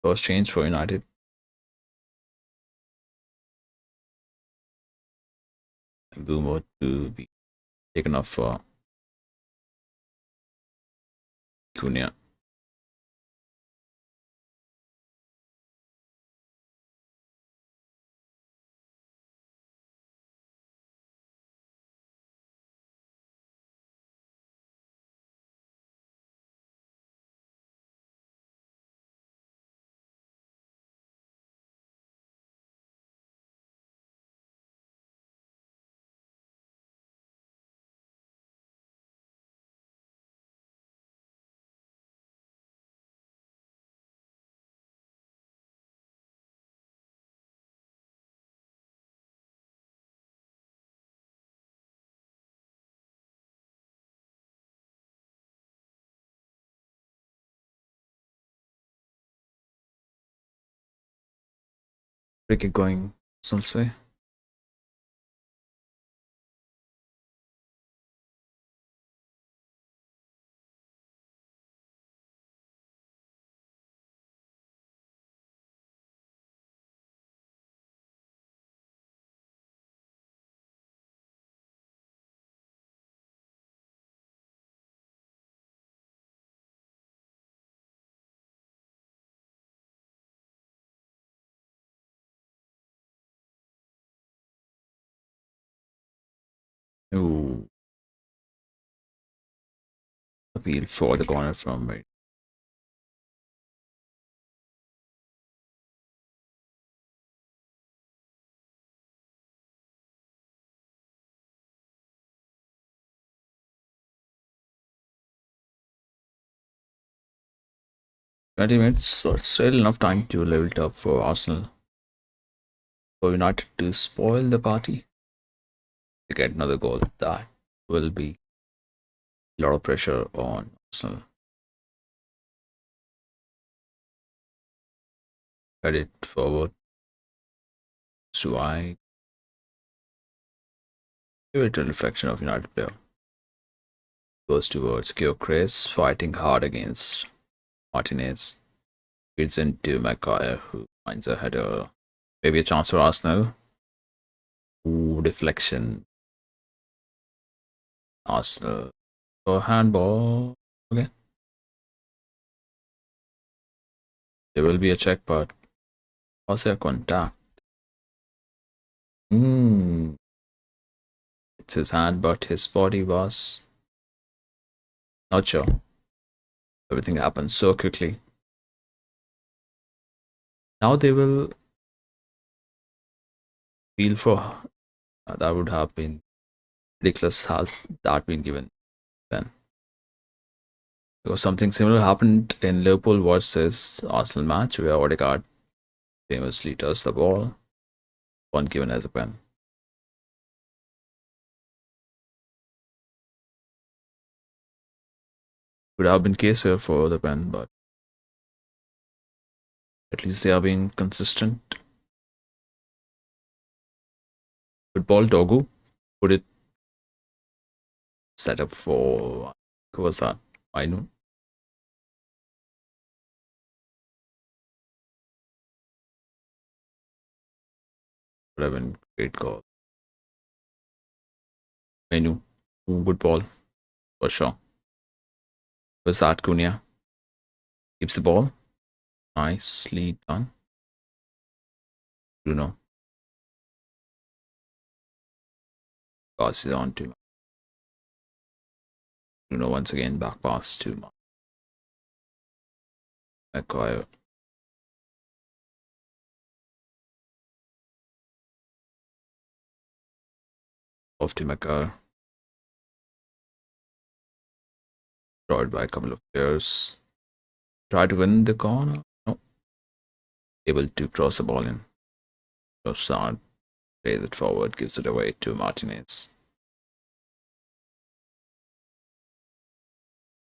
First change for United. And Boomo to be taken off for Cunha. Free kick going Arsenal's way. Ooh, appeal for the corner from right. 20 minutes, but still enough time to level it up for Arsenal. For United to spoil the party, to get another goal. That will be a lot of pressure on Arsenal. Head it forward. So I give it a reflection of United player. Goes towards Gyökeres, fighting hard against Martinez. Feeds into Maguire, who finds a header. Maybe a chance for Arsenal. Ooh, deflection. Arsenal. For handball. Okay. There will be a check, but was there contact? Hmm. It's his hand, but his body was not sure. Everything happened so quickly. Now they will feel for that would have been ridiculous had that been given then. Because something similar happened in Liverpool versus Arsenal match where Odegaard famously touched the ball, one given as a pen. Would have been case here for the pen, but at least they are being consistent. Football Dogu put it set up for who was that? I know. 11 great goal. Menu. Good ball for sure. Was that Cunha? Keeps the ball. Nicely done. Bruno. Passes on to Bruno once again. Back pass to Maguire. Off to Maguire. Brought by a couple of players. Try to win the corner. No. Able to cross the ball in. Trossard plays it forward, gives it away to Martinez.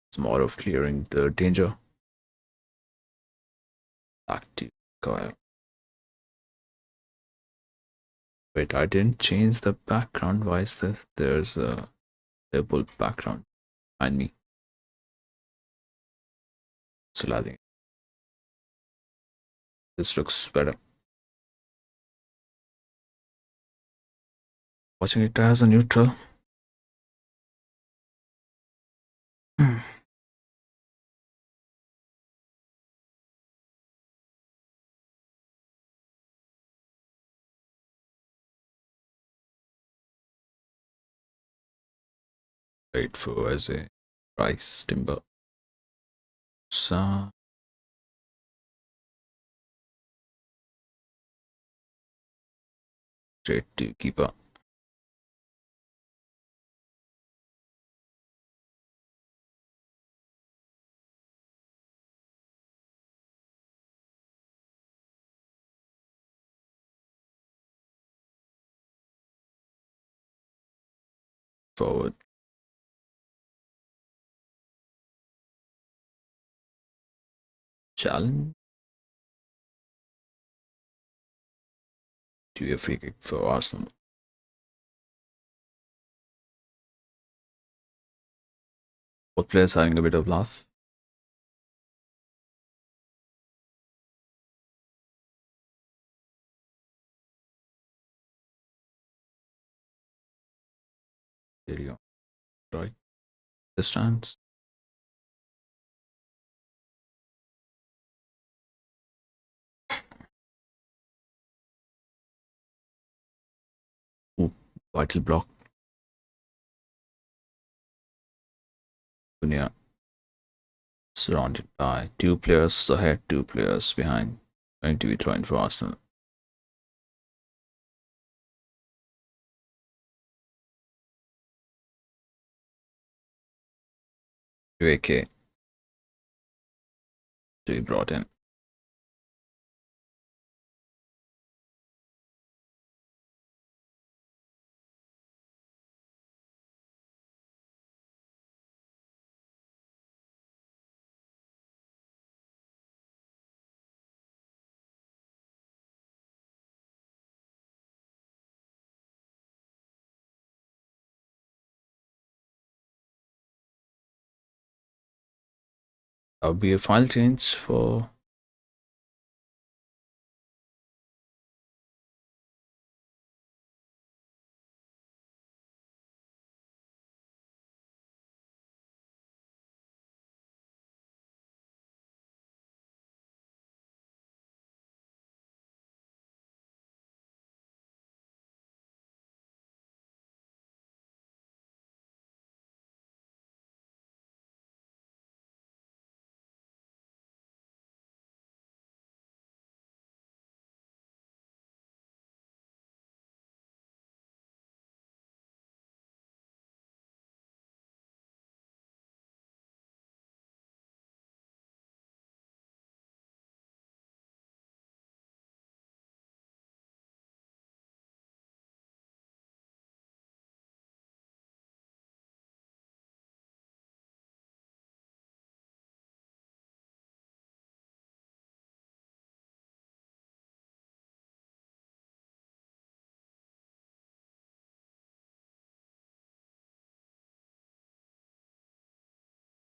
It's more of clearing the danger. Back to Maguire. Wait, I didn't change the background. Why is this? There's a Liverpool background behind me. So I think this looks better. Watching it as a neutral. Wait for as a Rice Timber. So straight to keeper. Forward. Challenge to a free kick for Arsenal. Both players having a bit of laugh. There you go. Right. The stands. Ooh, vital block. Dunya, surrounded by two players ahead, two players behind, going to be trying for Arsenal. AK to be brought in. That would be a final change for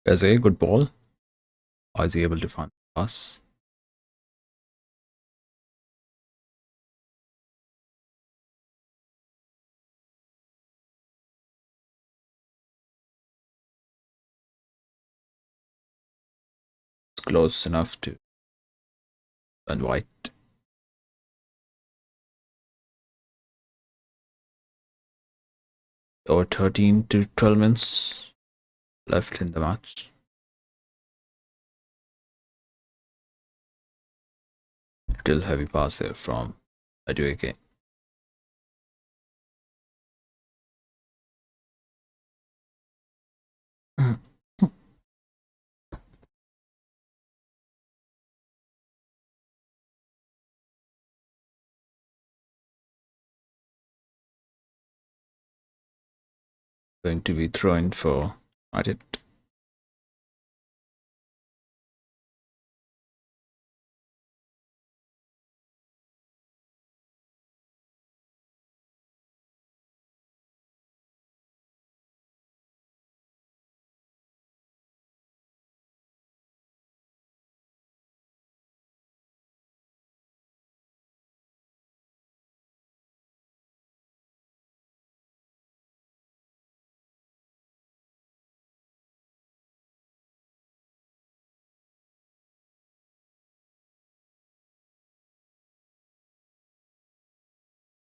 as a good ball. Or is he able to find the pass? It's close enough to and White. Over 13 to 12 minutes left in the match. Still heavy pass there from Adueke. Going to be thrown for United.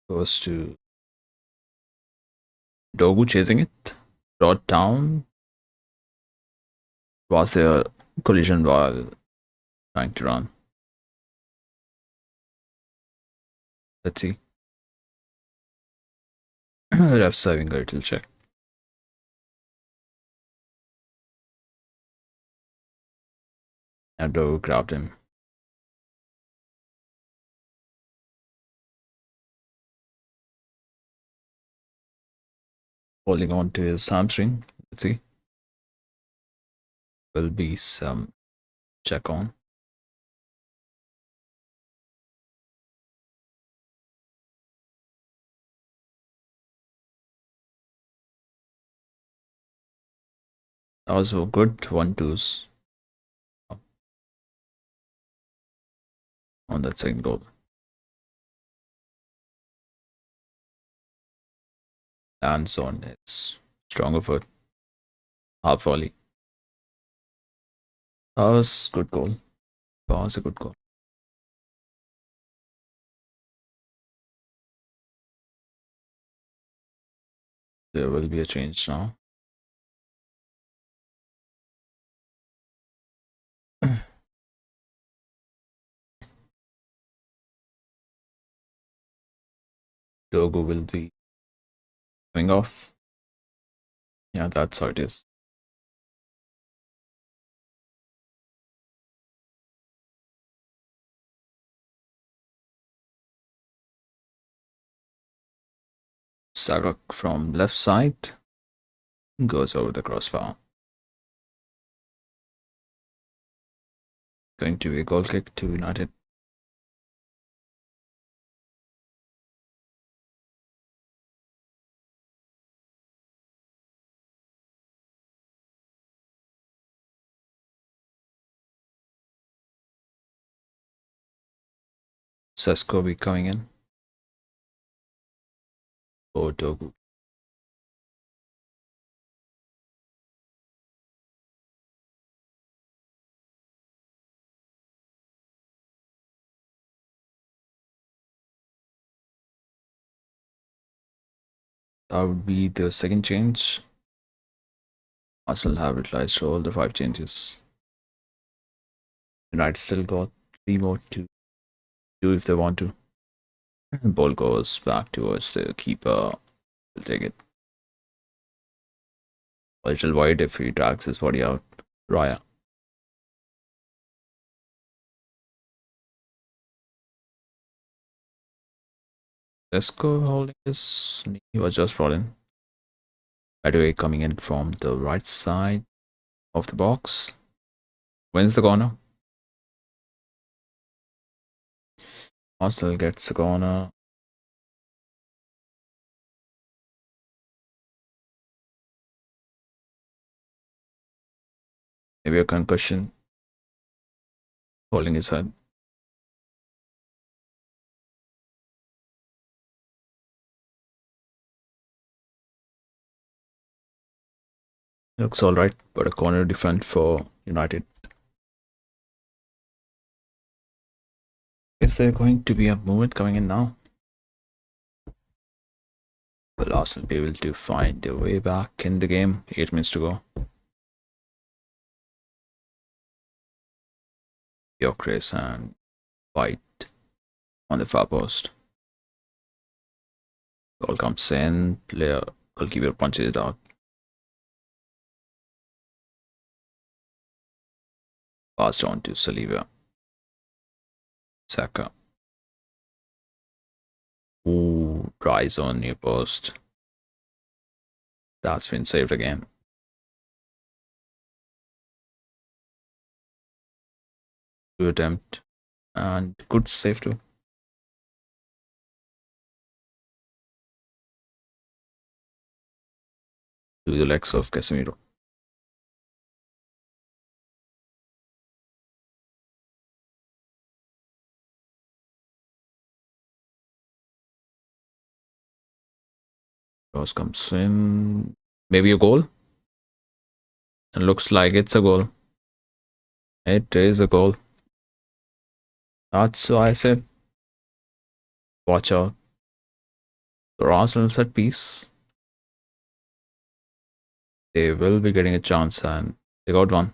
Goes to Dogu chasing it. Brought down. Was there a collision while trying to run? Let's see. Ref's having a little check. And Dogu grabbed him. Holding on to his hamstring. Let's see. Will be some check on. That was a good 1-2s on that second goal. Lands on its stronger foot. Half volley. That was good goal. That was a good goal. There will be a change now. Dogu will be coming off. Yeah, that's how it is. Sagak from left side goes over the crossbar. Going to be a goal kick to United. Sesko be coming in for Dogu. That would be the second change. Arsenal have utilized all the 5 changes. United still got 3 more to do if they want to. Ball goes back towards the keeper. Will take it. A little wide if he drags his body out. Raya. Sesko holding his knee. He was just brought in. By the way, coming in from the right side of the box. Wins the corner. Arsenal gets the corner. Maybe a concussion. Holding his head. Looks alright, but a corner defend for United. Is there going to be a movement coming in now? Will Arsenal be able to find their way back in the game? 8 minutes to go. Gyökeres and White on the far post. Ball comes in, player goalkeeper punches it out. Passed on to Saliba. Saka. Ooh, tries on near post. That's been saved again. Good attempt and good save too. To the legs of Casemiro. Cross comes in. Maybe a goal. It looks like it's a goal. It is a goal. That's why I said watch out. The Arsenal set piece. They will be getting a chance and they got one.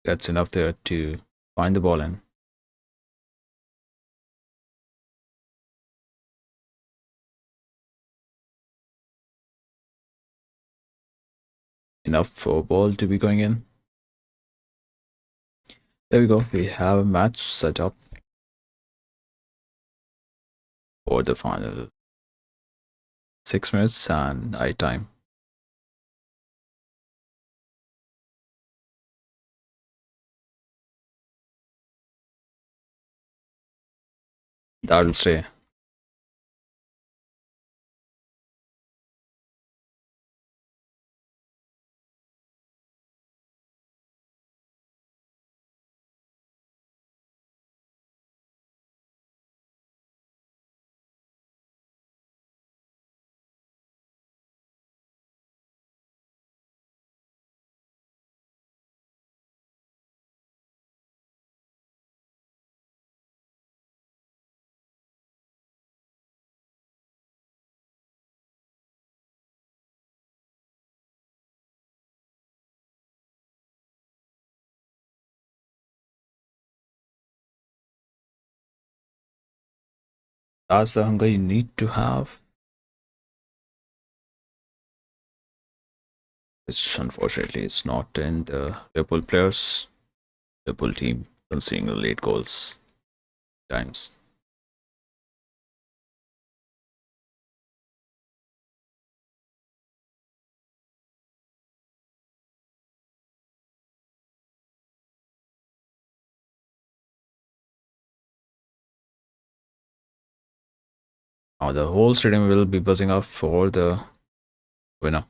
That's enough there to find the ball in. Enough for ball to be going in. There we go. We have a match set up for the final 6 minutes and night time. That'll stay. That's the hunger you need to have. Which unfortunately is not in the Liverpool players, Liverpool team, conceding the late goals times. Now the whole stadium will be buzzing up for the winner.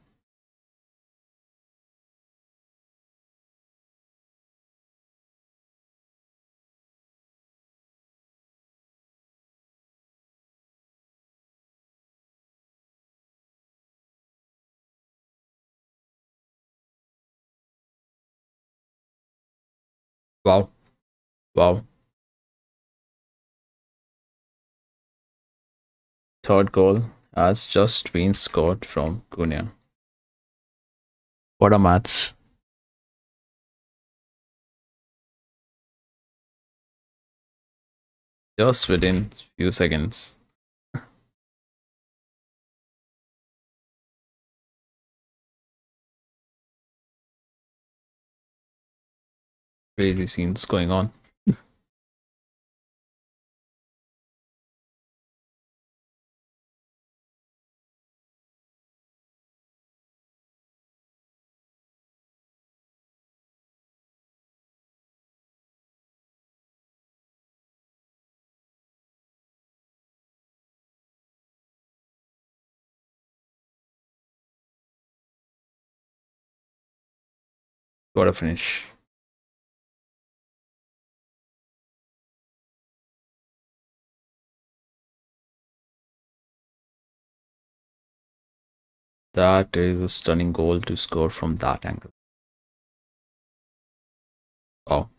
Wow. Wow. Third goal has just been scored from Cunha. What a match. Just within few seconds. Crazy scenes going on. What a finish. That is a stunning goal to score from that angle. Wow.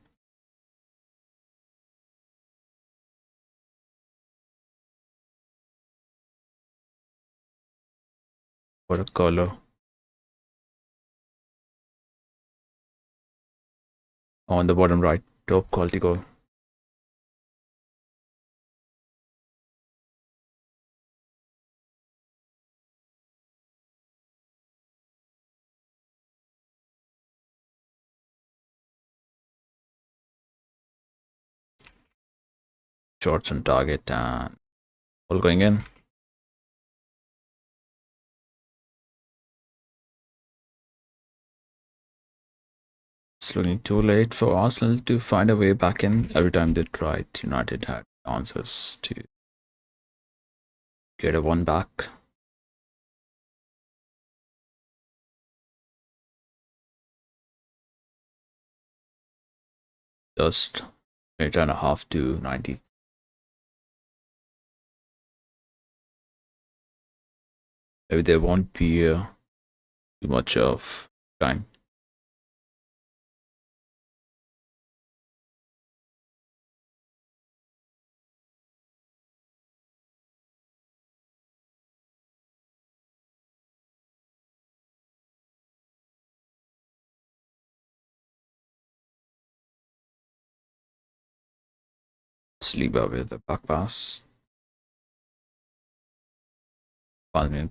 What a color. On the bottom right. Top quality goal. Shots on target and all going in. It's looking too late for Arsenal to find a way back in. Every time they tried, United had answers to get a one back. Just a minute and a half to 90. Maybe there won't be too much of time. Saliba with the back pass. 1 minute.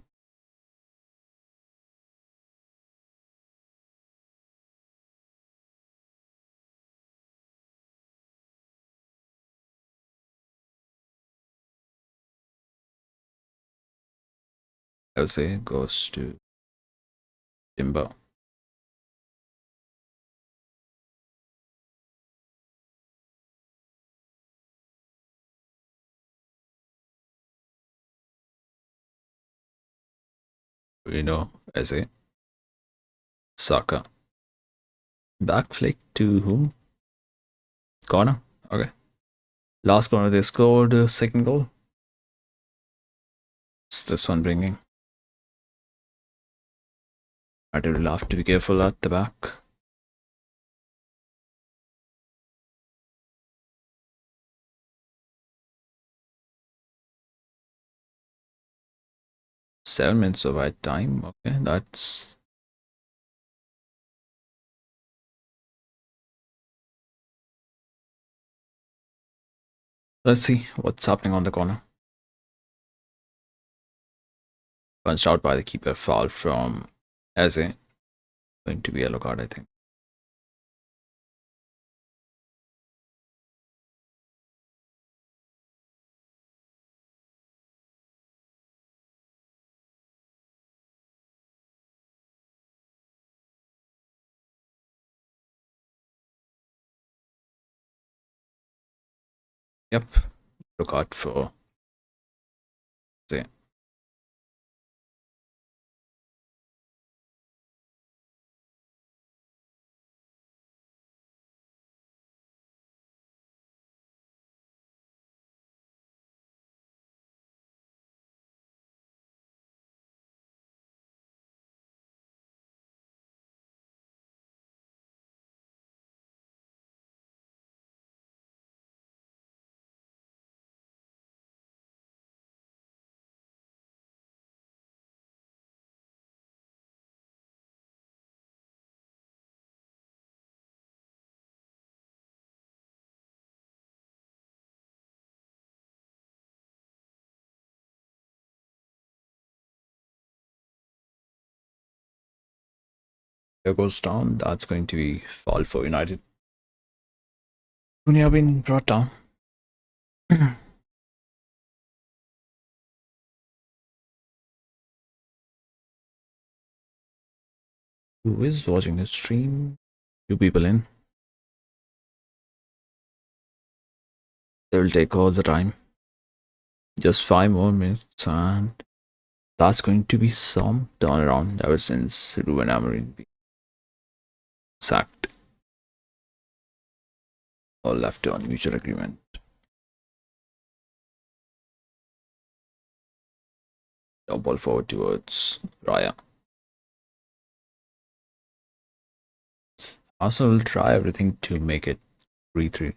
Jose goes to Timber. You know, Jose. Saka. Back flick to whom? Corner. Okay. Last corner they scored second goal. It's this one bringing. I will have to be careful at the back. $7 minutes of right time. Okay, that's let's see what's happening on the corner. Punched out by the keeper. Foul from Eze. Going to be a yellow card, I think. Yep. Yellow card for Eze. There goes down. That's going to be foul for United. Cunha been brought down. Who is watching the stream? Two people in. They will take all the time. Just 5 more minutes, and that's going to be some turnaround ever since Ruben Amorim being sacked or left on mutual agreement. Top ball forward towards Raya. Arsenal will try everything to make it 3-3.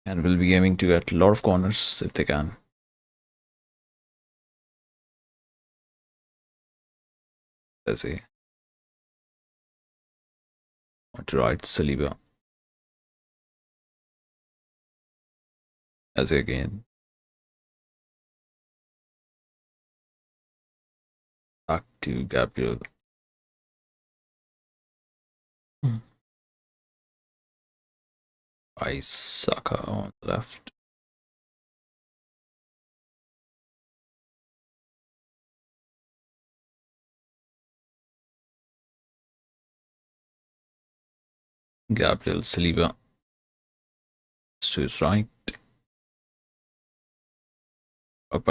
And will be aiming to get a lot of corners if they can. Let's see. On to right, Saliba. As again. Back to Gabriel. By Saka on the left. Gabriel Saliba to his right.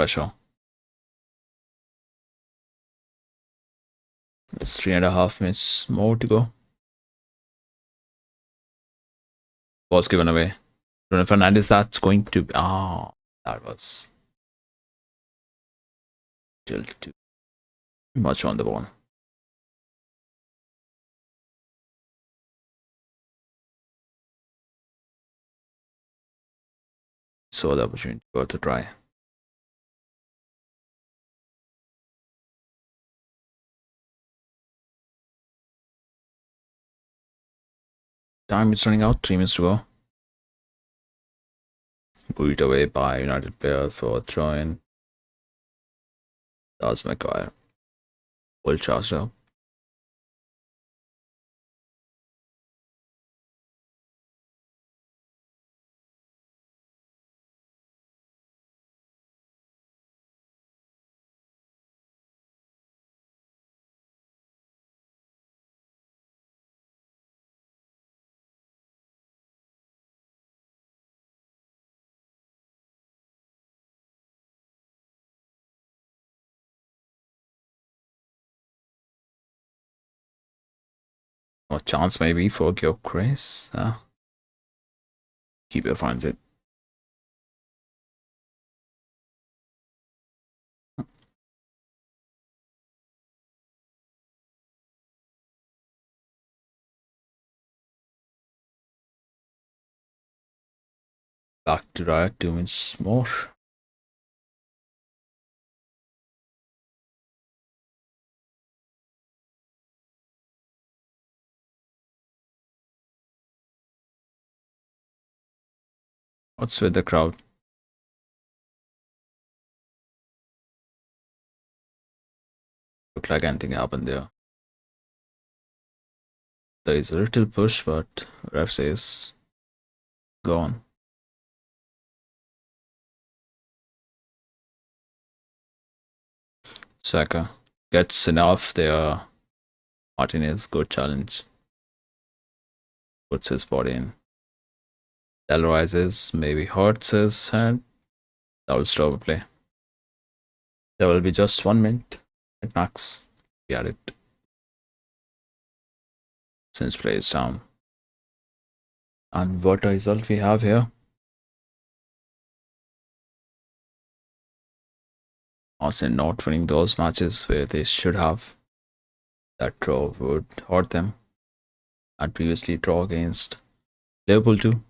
Shaw. It's 3.5 minutes more to go. Ball's given away. Bruno Fernandes, that's going to be. That was still too much on the ball. So the opportunity worth a try. Time is running out, 3 minutes to go. Bullied away by United player for a throw in. That's McGuire. Full charged up. No chance maybe for Gyökeres. Keeper finds it. Back to Raya, 2 minutes more. What's with the crowd? Look like anything happened there. There is a little push, but ref says go on. Saka gets enough there. Martinez, good challenge. Puts his body in. Del rises, maybe hurts his hand. That will stop a play. There will be just 1 minute at max. We had it. Since play is down. And what a result we have here. Arsenal not winning those matches where they should have. That draw would hurt them. And previously draw against Liverpool too.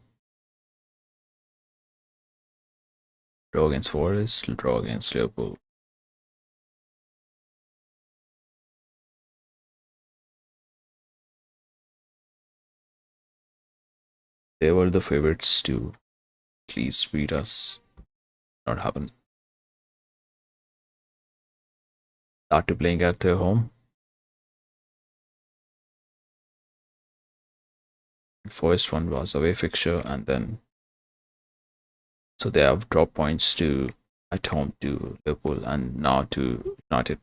Draw against Forest, draw against Liverpool. They were the favorites to at least beat us. Not happen. That to playing at their home. First one was away fixture, and then so they have drop points to at home to Liverpool and now to United.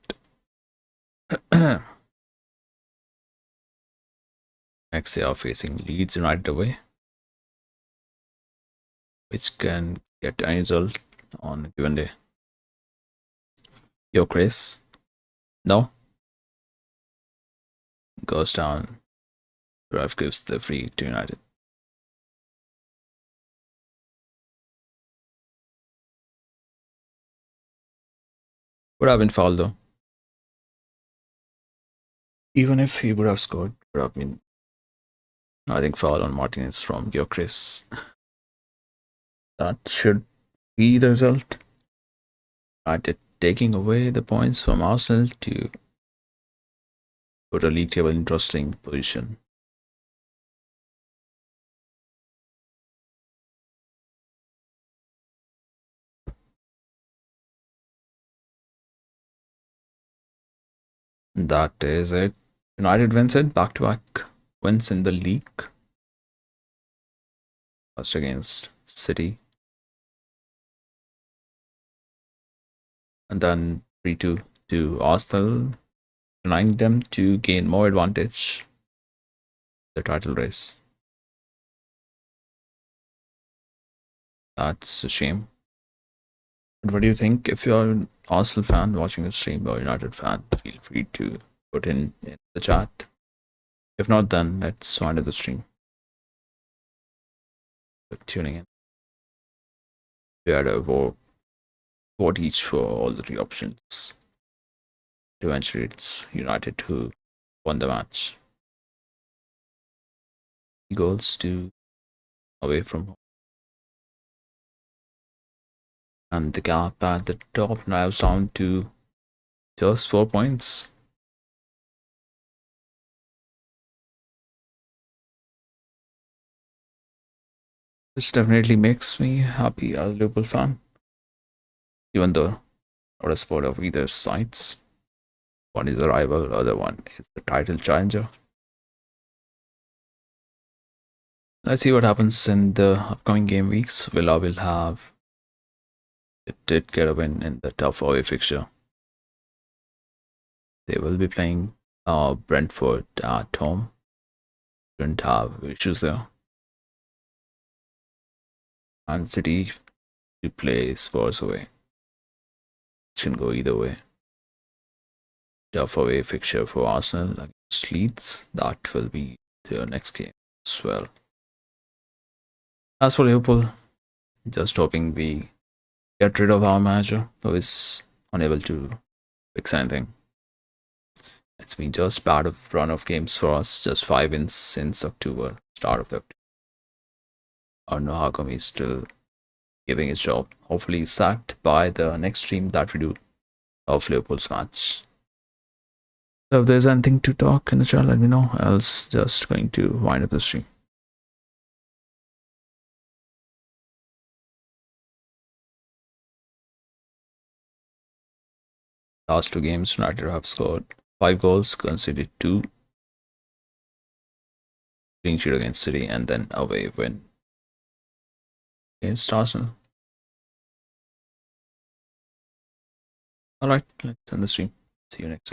Next, they are facing Leeds United away, which can get any result on a given day. Yo, Chris. No. Goes down. Ref gives the free to United. Would have been foul though. Even if he would have scored, would have been, I think, foul on Martinez from Gyökeres. That should be the result. United taking away the points from Arsenal to put a league table interesting position. That is it. United wins it, back-to-back wins in the league. First against City. And then 3-2 to Arsenal, allowing them to gain more advantage in the title race. That's a shame. But what do you think? If you're an Arsenal fan watching the stream or United fan, feel free to put in the chat. If not, then let's wind up the stream. Tuning in. We had a vote each for all the three options. Eventually, it's United who won the match. Goals to away from home. And the gap at the top narrows down to just 4 points. This definitely makes me happy as a Liverpool fan. Even though not a sport of either sides. One is a rival, the other one is the title challenger. Let's see what happens in the upcoming game weeks. Villa will have. It did get a win in the tough away fixture. They will be playing Brentford at home. Shouldn't have issues there. And City to play Spurs away. It can go either way. Tough away fixture for Arsenal against Leeds. That will be their next game as well. As for Liverpool, just hoping we get rid of our manager who is unable to fix anything. It's been just bad of run of games for us, just 5 wins since October, start of the October. I don't know how come he's still giving his job. Hopefully he's sacked by the next stream that we do of Liverpool's match. So if there's anything to talk in the chat, let me know. Else just going to wind up the stream. Last two games, United have scored 5 goals, conceded 2, clean sheet against City, and then away win against Arsenal. Alright, let's end the stream. See you next time.